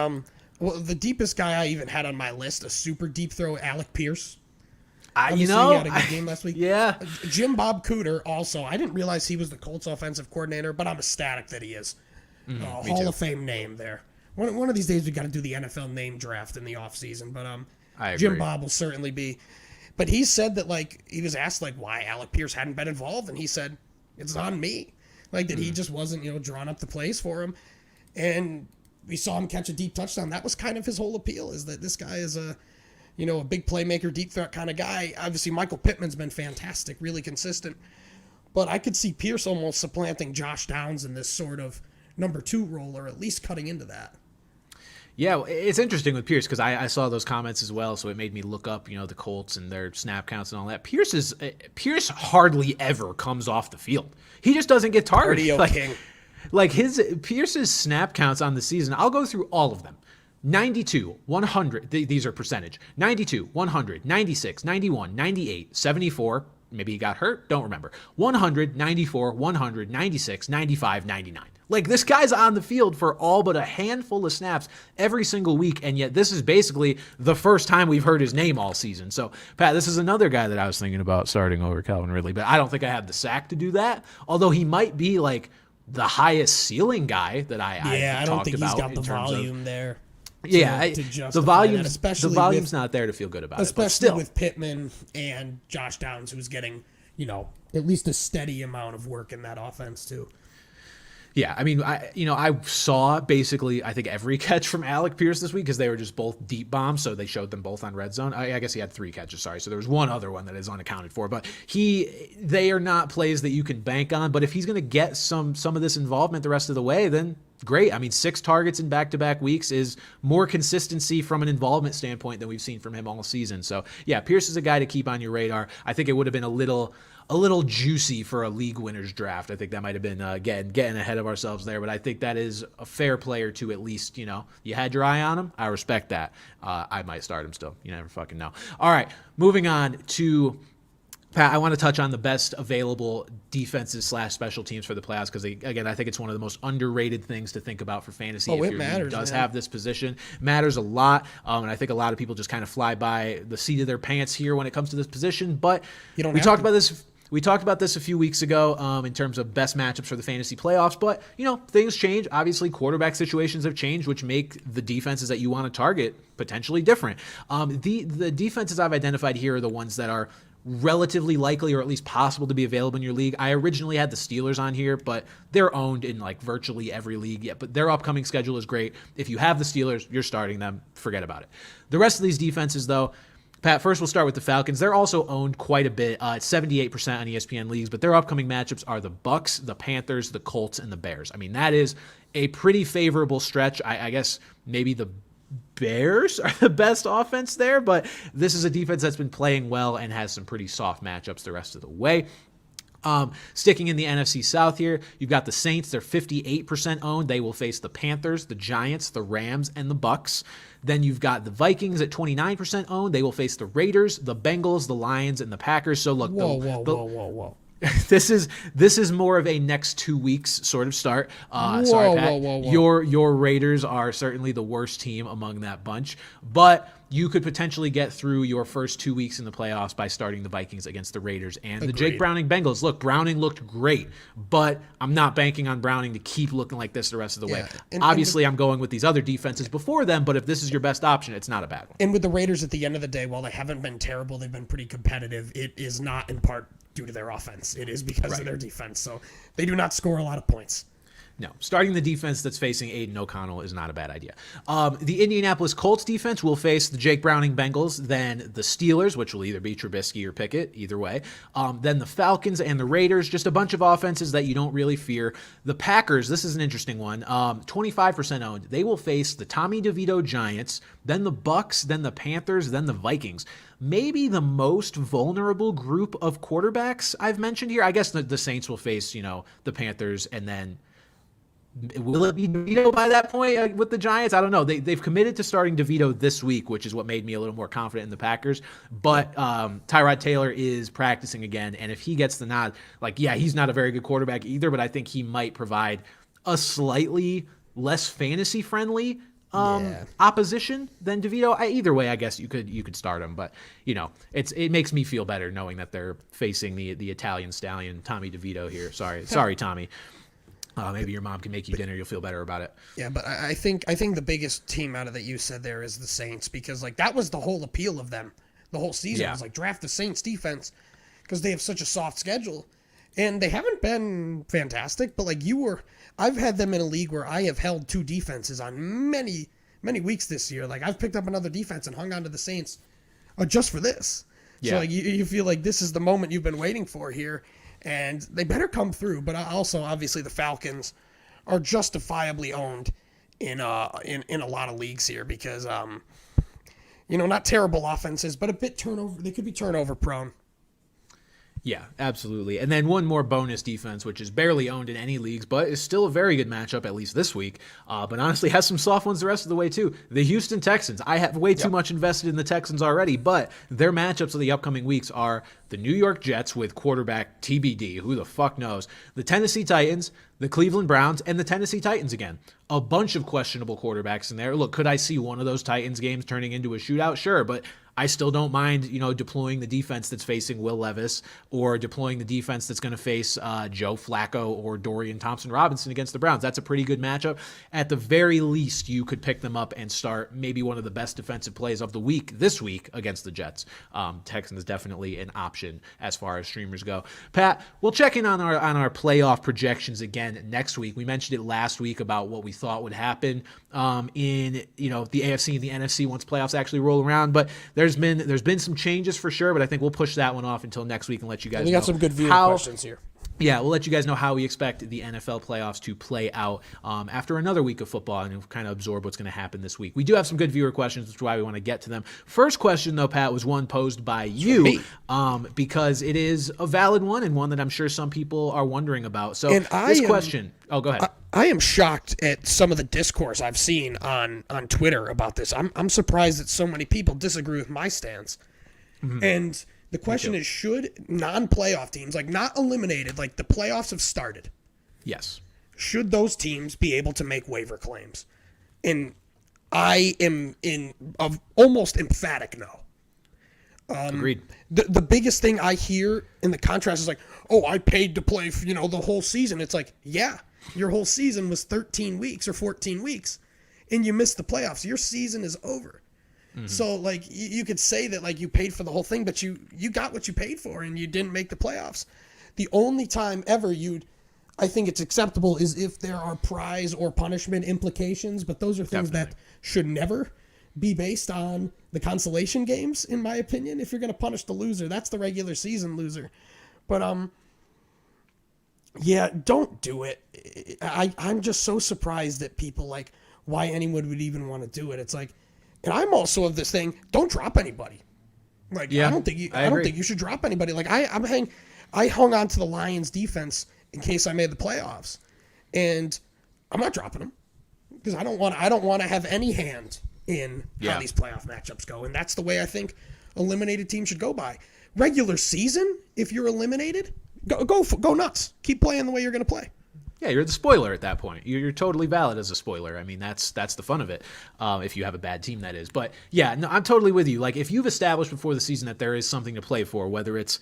Speaker 2: the deepest guy I even had on my list, a super deep throw, Alec Pierce. He had a good game last week.
Speaker 1: Yeah.
Speaker 2: Jim Bob Cooter also. I didn't realize he was the Colts offensive coordinator, but I'm ecstatic that he is. Hall of Fame name there. One of these days we got to do the NFL name draft in the offseason, but Jim Bob will certainly be. But he said that he was asked why Alec Pierce hadn't been involved, and he said it's on me, that he just wasn't drawing up the plays for him, and we saw him catch a deep touchdown. That was kind of his whole appeal, is that this guy is a big playmaker, deep threat kind of guy. Obviously, Michael Pittman's been fantastic, really consistent. But I could see Pierce almost supplanting Josh Downs in this sort of number 2 role, or at least cutting into that.
Speaker 1: Yeah, it's interesting with Pierce because I saw those comments as well, so it made me look up, the Colts and their snap counts and all that. Pierce hardly ever comes off the field. He just doesn't get targeted. Pierce's snap counts on the season, I'll go through all of them. 92, 100, these are percentage. 92, 100, 96, 91, 98, 74, maybe he got hurt, don't remember. 100, 94, 100, 96, 95, 99. This guy's on the field for all but a handful of snaps every single week, and yet this is basically the first time we've heard his name all season. So, Pat, this is another guy that I was thinking about starting over Calvin Ridley, but I don't think I have the sack to do that, although he might be, the highest ceiling guy that I
Speaker 2: don't think he's got the volume there.
Speaker 1: The volume's not there to feel good about it.
Speaker 2: Especially with Pittman and Josh Downs, who's getting, at least a steady amount of work in that offense too.
Speaker 1: Yeah, I mean, I saw basically, I think, every catch from Alec Pierce this week because they were just both deep bombs, so they showed them both on red zone. I guess he had 3 catches, sorry. So there was one other one that is unaccounted for. But they are not plays that you can bank on. But if he's going to get some of this involvement the rest of the way, then great. I mean, 6 targets in back-to-back weeks is more consistency from an involvement standpoint than we've seen from him all season. So, yeah, Pierce is a guy to keep on your radar. I think it would have been a little juicy for a league winners draft. I think that might have been getting ahead of ourselves there, but I think that is a fair player to at least, you had your eye on him. I respect that. I might start him still. You never fucking know. All right, moving on to Pat, I want to touch on the best available defenses / special teams for the playoffs because, again, I think it's one of the most underrated things to think about for fantasy.
Speaker 2: If your team
Speaker 1: does have this position. Matters a lot, and I think a lot of people just kind of fly by the seat of their pants here when it comes to this position. But we talked about this. We talked about this a few weeks ago in terms of best matchups for the fantasy playoffs, but, things change. Obviously, quarterback situations have changed, which make the defenses that you want to target potentially different. The defenses I've identified here are the ones that are relatively likely or at least possible to be available in your league. I originally had the Steelers on here, but they're owned in virtually every league yet. But their upcoming schedule is great. If you have the Steelers, you're starting them. Forget about it. The rest of these defenses, though, Pat, first we'll start with the Falcons. They're also owned quite a bit, 78% on ESPN leagues, but their upcoming matchups are the Bucks, the Panthers, the Colts, and the Bears. I mean, that is a pretty favorable stretch. I guess maybe the Bears are the best offense there, but this is a defense that's been playing well and has some pretty soft matchups the rest of the way. Sticking in the NFC South here, you've got the Saints. They're 58% owned. They will face the Panthers, the Giants, the Rams, and the Bucks. Then you've got the Vikings at 29% owned. They will face the Raiders, the Bengals, the Lions, and the Packers. So look,
Speaker 2: whoa.
Speaker 1: This is more of a next 2 weeks sort of start. Sorry, Pat. Your Raiders are certainly the worst team among that bunch, but you could potentially get through your first 2 weeks in the playoffs by starting the Vikings against the Raiders and the Jake Browning Bengals. Look, Browning looked great, but I'm not banking on Browning to keep looking like this the rest of the way. Obviously, I'm going with these other defenses before them, but if this is your best option, it's not a bad one.
Speaker 2: And with the Raiders at the end of the day, while they haven't been terrible, they've been pretty competitive. It is not in part due to their offense. It is because of their defense. So they do not score a lot of points.
Speaker 1: No, starting the defense that's facing Aiden O'Connell is not a bad idea. The Indianapolis Colts defense will face the Jake Browning Bengals, then the Steelers, which will either be Trubisky or Pickett, either way. Then the Falcons and the Raiders, just a bunch of offenses that you don't really fear. The Packers, this is an interesting one, 25% owned. They will face the Tommy DeVito Giants, then the Bucks, then the Panthers, then the Vikings. Maybe the most vulnerable group of quarterbacks I've mentioned here. I guess the Saints will face, the Panthers, and then will it be DeVito by that point with the Giants? I don't know. They've committed to starting DeVito this week, which is what made me a little more confident in the Packers. But Tyrod Taylor is practicing again, and if he gets the nod, he's not a very good quarterback either, but I think he might provide a slightly less fantasy-friendly opposition than DeVito. Either way, I guess you could start him, but it makes me feel better knowing that they're facing the Italian stallion Tommy DeVito here. Sorry, Tommy. Maybe your mom can make you dinner. You'll feel better about it.
Speaker 2: Yeah, but I think the biggest team out of that you said there is the Saints, because that was the whole appeal of them the whole season. Yeah. Was draft the Saints defense because they have such a soft schedule, and they haven't been fantastic. But I've had them in a league where I have held 2 defenses on many weeks this year. I've picked up another defense and hung on to the Saints just for this. Yeah. So you feel like this is the moment you've been waiting for here. And they better come through. But also, obviously, the Falcons are justifiably owned in a lot of leagues here because not terrible offenses, but a bit turnover. They could be turnover prone.
Speaker 1: Yeah, absolutely. And then one more bonus defense, which is barely owned in any leagues, but is still a very good matchup, at least this week. But honestly, has some soft ones the rest of the way, too. The Houston Texans. I have way too much invested in the Texans already, but their matchups of the upcoming weeks are the New York Jets with quarterback TBD. Who the fuck knows? The Tennessee Titans, the Cleveland Browns, and the Tennessee Titans again. A bunch of questionable quarterbacks in there. Look, could I see one of those Titans games turning into a shootout? Sure, but I still don't mind, deploying the defense that's facing Will Levis or deploying the defense that's going to face Joe Flacco or Dorian Thompson-Robinson against the Browns. That's a pretty good matchup. At the very least, you could pick them up and start maybe one of the best defensive plays of the week this week against the Jets. Texans definitely an option as far as streamers go. Pat, we'll check in on our playoff projections again next week. We mentioned it last week about what we thought would happen in the AFC and the NFC once playoffs actually roll around, but there's been some changes for sure, but I think we'll push that one off until next week and let you guys know.
Speaker 2: We got some good viewer questions here.
Speaker 1: Yeah, we'll let you guys know how we expect the NFL playoffs to play out after another week of football, and we'll kind of absorb what's going to happen this week. We do have some good viewer questions, which is why we want to get to them. First question, though, Pat, was one posed by you because it is a valid one and one that I'm sure some people are wondering about. So question. Oh, go ahead.
Speaker 2: I am shocked at some of the discourse I've seen on Twitter about this. I'm surprised that so many people disagree with my stance. Mm-hmm. And the question is, should non-playoff teams, like not eliminated, like the playoffs have started.
Speaker 1: Yes.
Speaker 2: Should those teams be able to make waiver claims? And I am almost emphatic no.
Speaker 1: Agreed.
Speaker 2: The biggest thing I hear in the contrast is like, oh, I paid to play for, the whole season. It's like, yeah, your whole season was 13 weeks or 14 weeks and you missed the playoffs. Your season is over. Mm-hmm. So, like, you could say that, like, you paid for the whole thing, but you got what you paid for and you didn't make the playoffs. The only time ever I think it's acceptable is if there are prize or punishment implications, but those are things that should never be based on the consolation games, in my opinion. If you're going to punish the loser, that's the regular season loser. But, yeah, don't do it. I'm just so surprised that people, like, why anyone would even want to do it. It's like, and I'm also of this thing, don't drop anybody. Like, yeah, I don't think you should drop anybody. Like, I hung on to the Lions defense in case I made the playoffs. And I'm not dropping them because I don't want to have any hand in how these playoff matchups go. And that's the way I think eliminated teams should go by. Regular season, if you're eliminated, go nuts. Keep playing the way you're going to play.
Speaker 1: Yeah, you're the spoiler at that point. You're totally valid as a spoiler. I mean, that's the fun of it, if you have a bad team, that is. But, yeah, no, I'm totally with you. Like, if you've established before the season that there is something to play for, whether it's,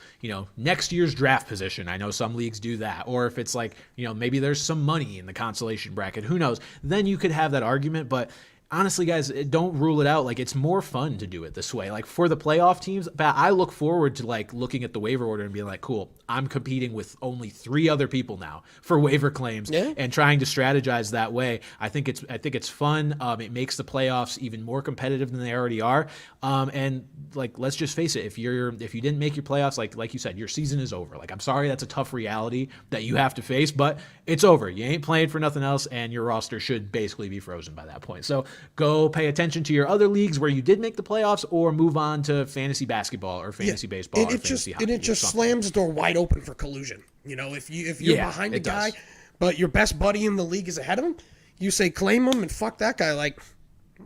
Speaker 1: next year's draft position, I know some leagues do that, or if it's like, maybe there's some money in the consolation bracket, who knows, then you could have that argument. But honestly, guys, don't rule it out. Like, it's more fun to do it this way. Like, for the playoff teams, I look forward to, like, looking at the waiver order and being like, cool, I'm competing with only 3 other people now for waiver claims and trying to strategize that way. I think it's fun. It makes the playoffs even more competitive than they already are. And, like, let's just face it, if you didn't make your playoffs, like you said, your season is over. Like, I'm sorry, that's a tough reality that you have to face, but it's over. You ain't playing for nothing else, and your roster should basically be frozen by that point. So go pay attention to your other leagues where you did make the playoffs, or move on to fantasy basketball or fantasy baseball or fantasy hockey.
Speaker 2: And it just slams the door wide open for collusion. If you're behind a guy, but your best buddy in the league is ahead of him, you say claim him and fuck that guy. Like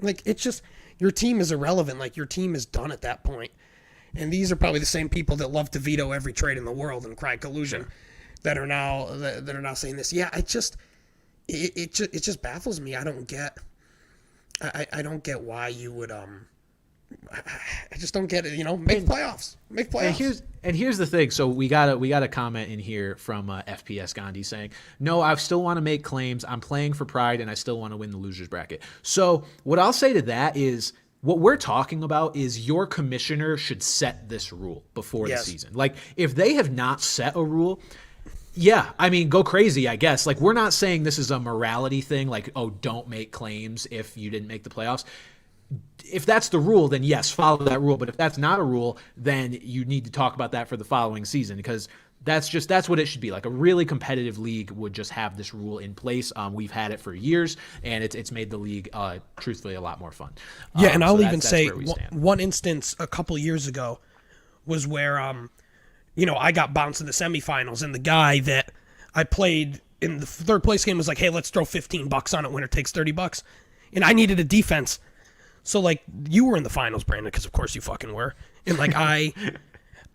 Speaker 2: it's just, your team is irrelevant. Like, your team is done at that point. And these are probably the same people that love to veto every trade in the world and cry collusion that are now saying this. Yeah, it just baffles me. I don't get. I don't get why you would I just don't get it. Make playoffs. Make playoffs.
Speaker 1: And here's the thing. So we got a comment in here from FPS Gandhi saying, "No, I still want to make claims. I'm playing for pride, and I still want to win the losers bracket." So what I'll say to that is, what we're talking about is your commissioner should set this rule before the season. Like, if they have not set a rule, yeah, I mean, go crazy, I guess. Like, we're not saying this is a morality thing, like, oh, don't make claims if you didn't make the playoffs. If that's the rule, then yes, follow that rule. But if that's not a rule, then you need to talk about that for the following season, because That's what it should be. Like a really competitive league would just have this rule in place. We've had it for years, and it's made the league truthfully a lot more fun.
Speaker 2: Yeah, and I'll
Speaker 1: so
Speaker 2: even
Speaker 1: that's
Speaker 2: say
Speaker 1: where we stand.
Speaker 2: one instance a couple years ago was where I got bounced in the semifinals, and the guy that I played in the third place game was like, "Hey, let's throw $15 on it. Winner takes $30," and I needed a defense. So like you were in the finals, Brandon, because of course you fucking were, and like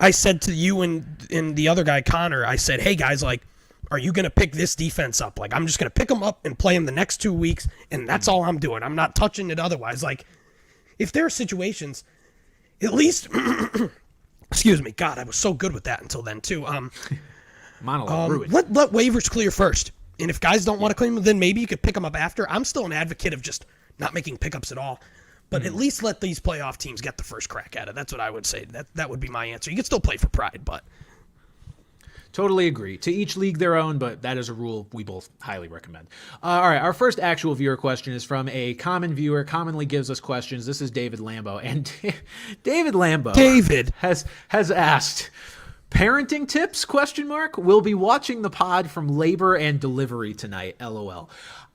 Speaker 2: I said to you and the other guy, Connor, I said, hey, guys, like, are you going to pick this defense up? Like, I'm just going to pick them up and play them the next 2 weeks, and that's all I'm doing. I'm not touching it otherwise. Like, if there are situations, at least, excuse me, God, I was so good with that until then, too.
Speaker 1: Monologue ruined.
Speaker 2: Let waivers clear first. And if guys don't want to claim them, then maybe you could pick them up after. I'm still an advocate of just not making pickups at all. But at least let these playoff teams get the first crack at it. That's what I would say. That would be my answer. You can still play for pride, but...
Speaker 1: Totally agree. To each league their own, but that is a rule we both highly recommend. All right, our first actual viewer question is from a common viewer, commonly gives us questions. This is David Lambo. And David Lambo has asked... Parenting tips? ? We'll be watching the pod from labor and delivery tonight. LOL.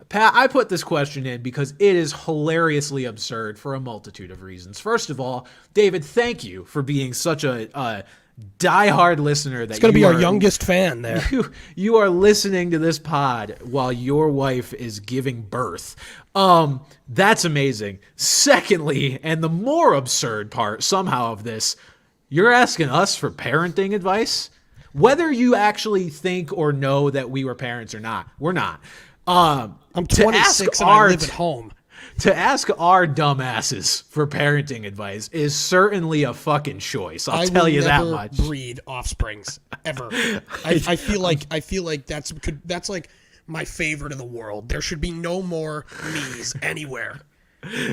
Speaker 1: Pat, I put this question in because it is hilariously absurd for a multitude of reasons. First of all, David, thank you for being such a diehard listener.
Speaker 2: It's going to be our youngest fan there.
Speaker 1: You are listening to this pod while your wife is giving birth. That's amazing. Secondly, and the more absurd part somehow of this, you're asking us for parenting advice? Whether you actually think or know that we were parents or not, we're not.
Speaker 2: I'm 26 and I live at home.
Speaker 1: To ask our dumbasses for parenting advice is certainly a fucking choice. I'll tell you that much.
Speaker 2: I will never breed offsprings ever. I feel like that's like my favorite in the world. There should be no more me's anywhere.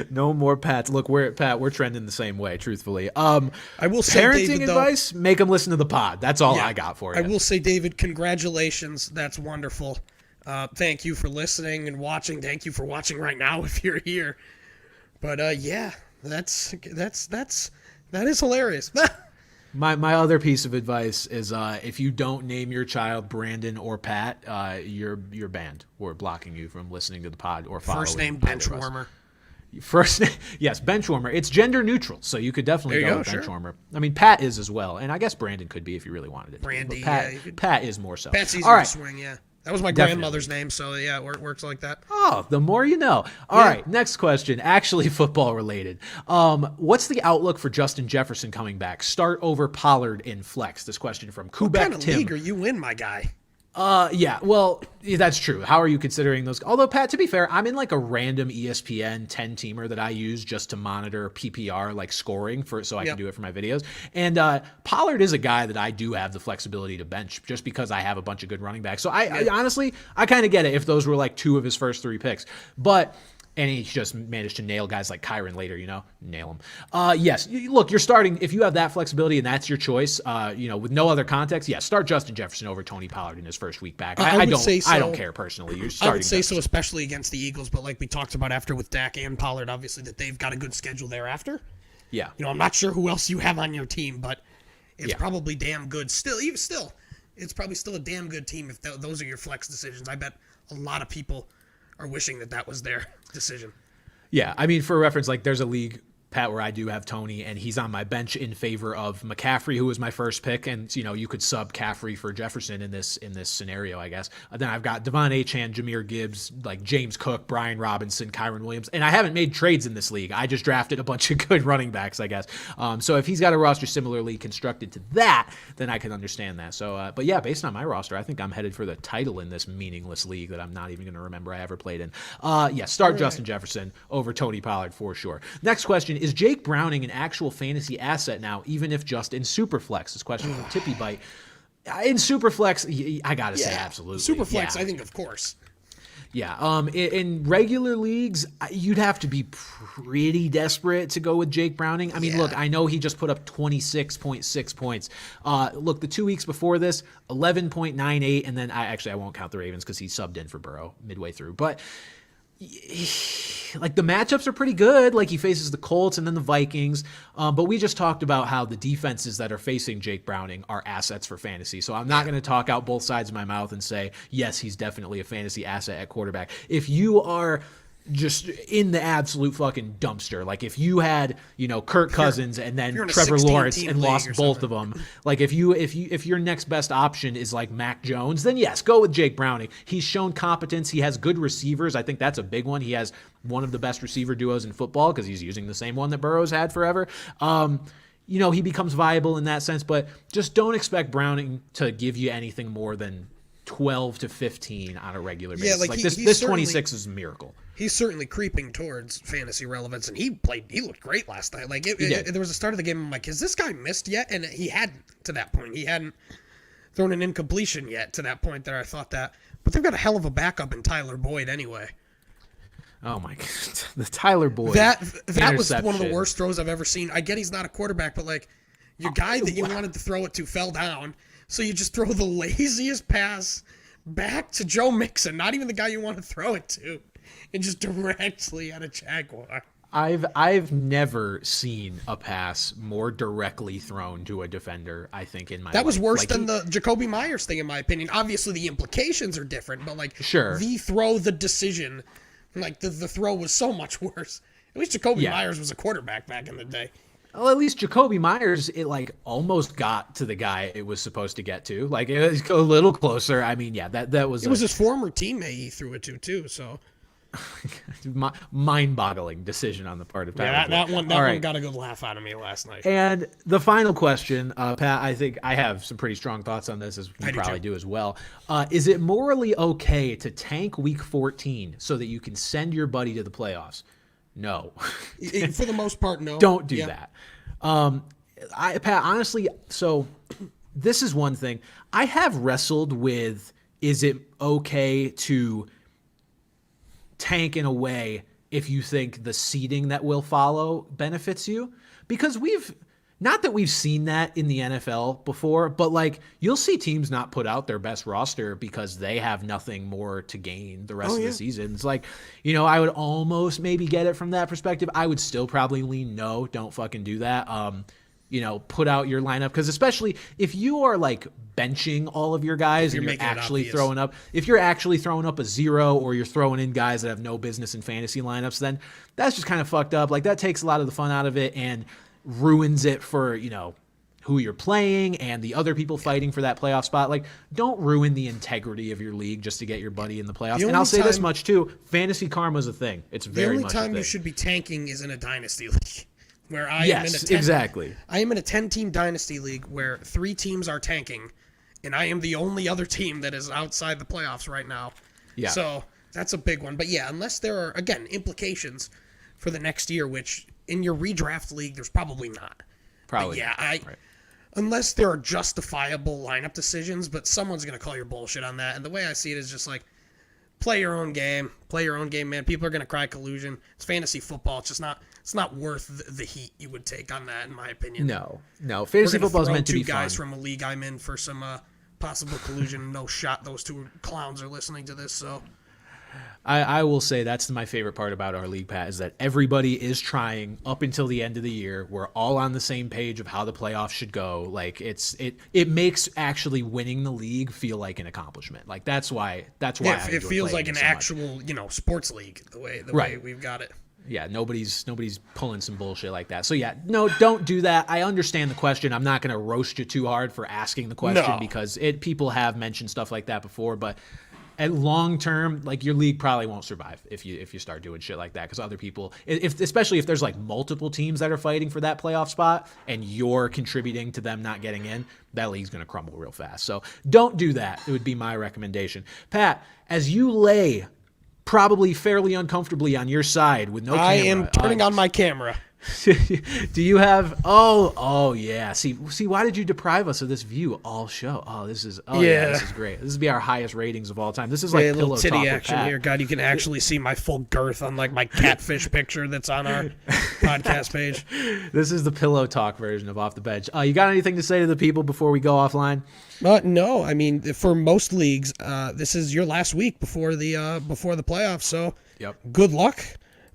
Speaker 1: No more Pats. Look, we're trending the same way, truthfully.
Speaker 2: I will say,
Speaker 1: parenting
Speaker 2: David,
Speaker 1: advice, make them listen to the pod. That's all I got for you.
Speaker 2: I will say, David, congratulations. That's wonderful. Thank you for listening and watching. Thank you for watching right now if you're here. But yeah, that is hilarious.
Speaker 1: My other piece of advice is if you don't name your child Brandon or Pat, you're banned. We're blocking you from listening to the pod or following.
Speaker 2: First name Benchwarmer.
Speaker 1: First name, yes, Benchwarmer. It's gender neutral, so you could definitely go with Benchwarmer. I mean, Pat is as well, and I guess Brandon could be if you really wanted it.
Speaker 2: Brandy,
Speaker 1: Pat is more so.
Speaker 2: Pat's easier to swing, yeah. That was my grandmother's name, so yeah, it works like that.
Speaker 1: Oh, the more you know. All right, next question, actually football related. What's the outlook for Justin Jefferson coming back? Start over Pollard in flex. This question from Quebec
Speaker 2: What kind of
Speaker 1: Tim.
Speaker 2: league are you in, my guy?
Speaker 1: Yeah, well, that's true. How are you considering those? Although, Pat, to be fair, I'm in like a random ESPN 10-teamer that I use just to monitor PPR, like scoring, so I can do it for my videos. And Pollard is a guy that I do have the flexibility to bench just because I have a bunch of good running backs. So I honestly, I kind of get it if those were like two of his first three picks. And he just managed to nail guys like Kyron later, nail him. Yes, look, you're starting, if you have that flexibility and that's your choice, with no other context, start Justin Jefferson over Tony Pollard in his first week back. I don't care personally. You're starting
Speaker 2: I would say
Speaker 1: Jefferson.
Speaker 2: so, especially against the Eagles, but like we talked about after with Dak and Pollard, obviously that they've got a good schedule thereafter.
Speaker 1: Yeah.
Speaker 2: I'm not sure who else you have on your team, but it's probably damn good. Still, it's probably still a damn good team if those are your flex decisions. I bet a lot of people are wishing that was their decision.
Speaker 1: Yeah, I mean, for reference, like there's a league, Pat, where I do have Tony, and he's on my bench in favor of McCaffrey, who was my first pick, and you could sub Caffrey for Jefferson in this scenario, I guess. Then I've got Devon Achane, Jahmyr Gibbs, like James Cook, Brian Robinson, Kyron Williams, and I haven't made trades in this league. I just drafted a bunch of good running backs, I guess. So if he's got a roster similarly constructed to that, then I can understand that. So, but yeah, based on my roster, I think I'm headed for the title in this meaningless league that I'm not even going to remember I ever played in. Start Justin Jefferson over Tony Pollard for sure. Next question. Is Jake Browning an actual fantasy asset now, even if just in Superflex? This question from Tippy Bite. In Superflex, I gotta say absolutely.
Speaker 2: Superflex, I think, of course.
Speaker 1: Yeah. In regular leagues, you'd have to be pretty desperate to go with Jake Browning. I mean, look, I know he just put up 26.6 points. Look, the 2 weeks before this, 11.98, and then I won't count the Ravens because he subbed in for Burrow midway through. But like the matchups are pretty good. Like he faces the Colts and then the Vikings. But we just talked about how the defenses that are facing Jake Browning are assets for fantasy. So I'm not going to talk out both sides of my mouth and say, yes, he's definitely a fantasy asset at quarterback. If you are just in the absolute fucking dumpster, like if you had, Kirk Cousins and then Trevor Lawrence and lost both of them, like if your next best option is like Mac Jones, then yes, go with Jake Browning. He's shown competence. He has good receivers. I think that's a big one. He has one of the best receiver duos in football because he's using the same one that Burrow's had forever. He becomes viable in that sense, but just don't expect Browning to give you anything more than 12 to 15 on a regular basis.
Speaker 2: Yeah,
Speaker 1: like this 26 is a miracle.
Speaker 2: He's certainly creeping towards fantasy relevance, and he looked great last night. Like there was a start of the game, I'm like, has this guy missed yet? And he hadn't to that point. He hadn't thrown an incompletion yet to that point there. I thought that. But they've got a hell of a backup in Tyler Boyd anyway.
Speaker 1: Oh my God, the Tyler Boyd.
Speaker 2: That was one of the worst throws I've ever seen. I get he's not a quarterback, but like your guy that you wanted to throw it to fell down, so you just throw the laziest pass back to Joe Mixon, not even the guy you want to throw it to, and just directly at a Jaguar.
Speaker 1: I've never seen a pass more directly thrown to a defender, I think, in my life.
Speaker 2: That was worse than the Jacoby Myers thing, in my opinion. Obviously, the implications are different, but like
Speaker 1: sure.
Speaker 2: The decision, like the throw was so much worse. At least Jacoby Myers was a quarterback back in the day.
Speaker 1: Well, at least Jacoby Myers, it like almost got to the guy it was supposed to get to. Like it was a little closer. I mean, yeah, that was.
Speaker 2: It was his former teammate he threw it to too. So
Speaker 1: mind-boggling decision on the part of Tyler.
Speaker 2: Yeah, that one got a good laugh out of me last night.
Speaker 1: And the final question, Pat, I think I have some pretty strong thoughts on this, as you probably do as well. Is it morally okay to tank Week 14 so that you can send your buddy to the playoffs? No.
Speaker 2: For the most part, no.
Speaker 1: Don't do that. Pat, honestly, so this is one thing. I have wrestled with, is it okay to tank in a way if you think the seeding that will follow benefits you? Because not that we've seen that in the NFL before, but like you'll see teams not put out their best roster because they have nothing more to gain the rest of the season. It's like, I would almost maybe get it from that perspective. I would still probably lean no, don't fucking do that. Put out your lineup, because especially if you are like benching all of your guys and you're actually throwing up, if you're actually throwing up a 0 or you're throwing in guys that have no business in fantasy lineups, then that's just kind of fucked up. Like that takes a lot of the fun out of it and ruins it for, who you're playing and the other people fighting for that playoff spot. Like, don't ruin the integrity of your league just to get your buddy in the playoffs. And I'll say this much too, fantasy karma is a thing. It's very much a thing.
Speaker 2: The only time you should be tanking is in a dynasty league. Where I am in a 10-team dynasty league where 3 teams are tanking, and I am the only other team that is outside the playoffs right now. Yeah. So that's a big one. But yeah, unless there are, again, implications for the next year, which in your redraft league, there's probably not.
Speaker 1: Probably.
Speaker 2: But yeah, unless there are justifiable lineup decisions, but someone's going to call your bullshit on that. And the way I see it is just like, play your own game, man. People are going to cry collusion. It's fantasy football. It's not worth the heat you would take on that, in my opinion.
Speaker 1: No. Fantasy football is meant to be fun.
Speaker 2: 2 guys from a league I'm in for some possible collusion. No shot those 2 clowns are listening to this, so.
Speaker 1: I will say that's my favorite part about our league, Pat, is that everybody is trying up until the end of the year. We're all on the same page of how the playoffs should go. Like it makes actually winning the league feel like an accomplishment. Like that's why
Speaker 2: it feels like an actual, sports league the way we've got it.
Speaker 1: Yeah, nobody's pulling some bullshit like that. So yeah, no, don't do that. I understand the question. I'm not going to roast you too hard for asking the question because people have mentioned stuff like that before, but at long term, like your league probably won't survive if you start doing shit like that, because other people, especially if there's like multiple teams that are fighting for that playoff spot and you're contributing to them not getting in, that league's going to crumble real fast. So don't do that. It would be my recommendation. Pat, as you lay probably fairly uncomfortably on your side with no camera.
Speaker 2: I am turning on my camera.
Speaker 1: Do you have oh yeah, see why did you deprive us of this view all show? This is great. This would be our highest ratings of all time. This is like
Speaker 2: a
Speaker 1: pillow
Speaker 2: little titty
Speaker 1: talk
Speaker 2: action here. God, you can actually see my full girth on like my catfish picture that's on our podcast page.
Speaker 1: This is the pillow talk version of Off the Bench. You got anything to say to the people before we go offline?
Speaker 2: No, I mean, for most leagues, this is your last week before the playoffs, so
Speaker 1: Yep.
Speaker 2: Good luck.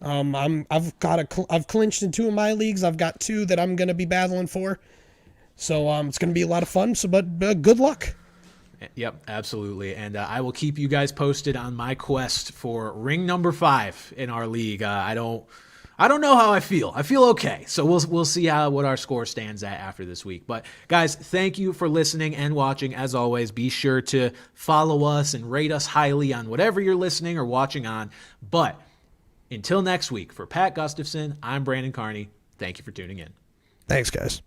Speaker 2: I've clinched in 2 of my leagues. I've got 2 that I'm going to be battling for. So it's going to be a lot of fun. But good luck.
Speaker 1: Yep, absolutely. And I will keep you guys posted on my quest for ring number 5 in our league. I don't know how I feel. I feel okay. So we'll see what our score stands at after this week. But guys, thank you for listening and watching. As always, be sure to follow us and rate us highly on whatever you're listening or watching on. But until next week, for Pat Gustafson, I'm Brandon Carney. Thank you for tuning in.
Speaker 2: Thanks, guys.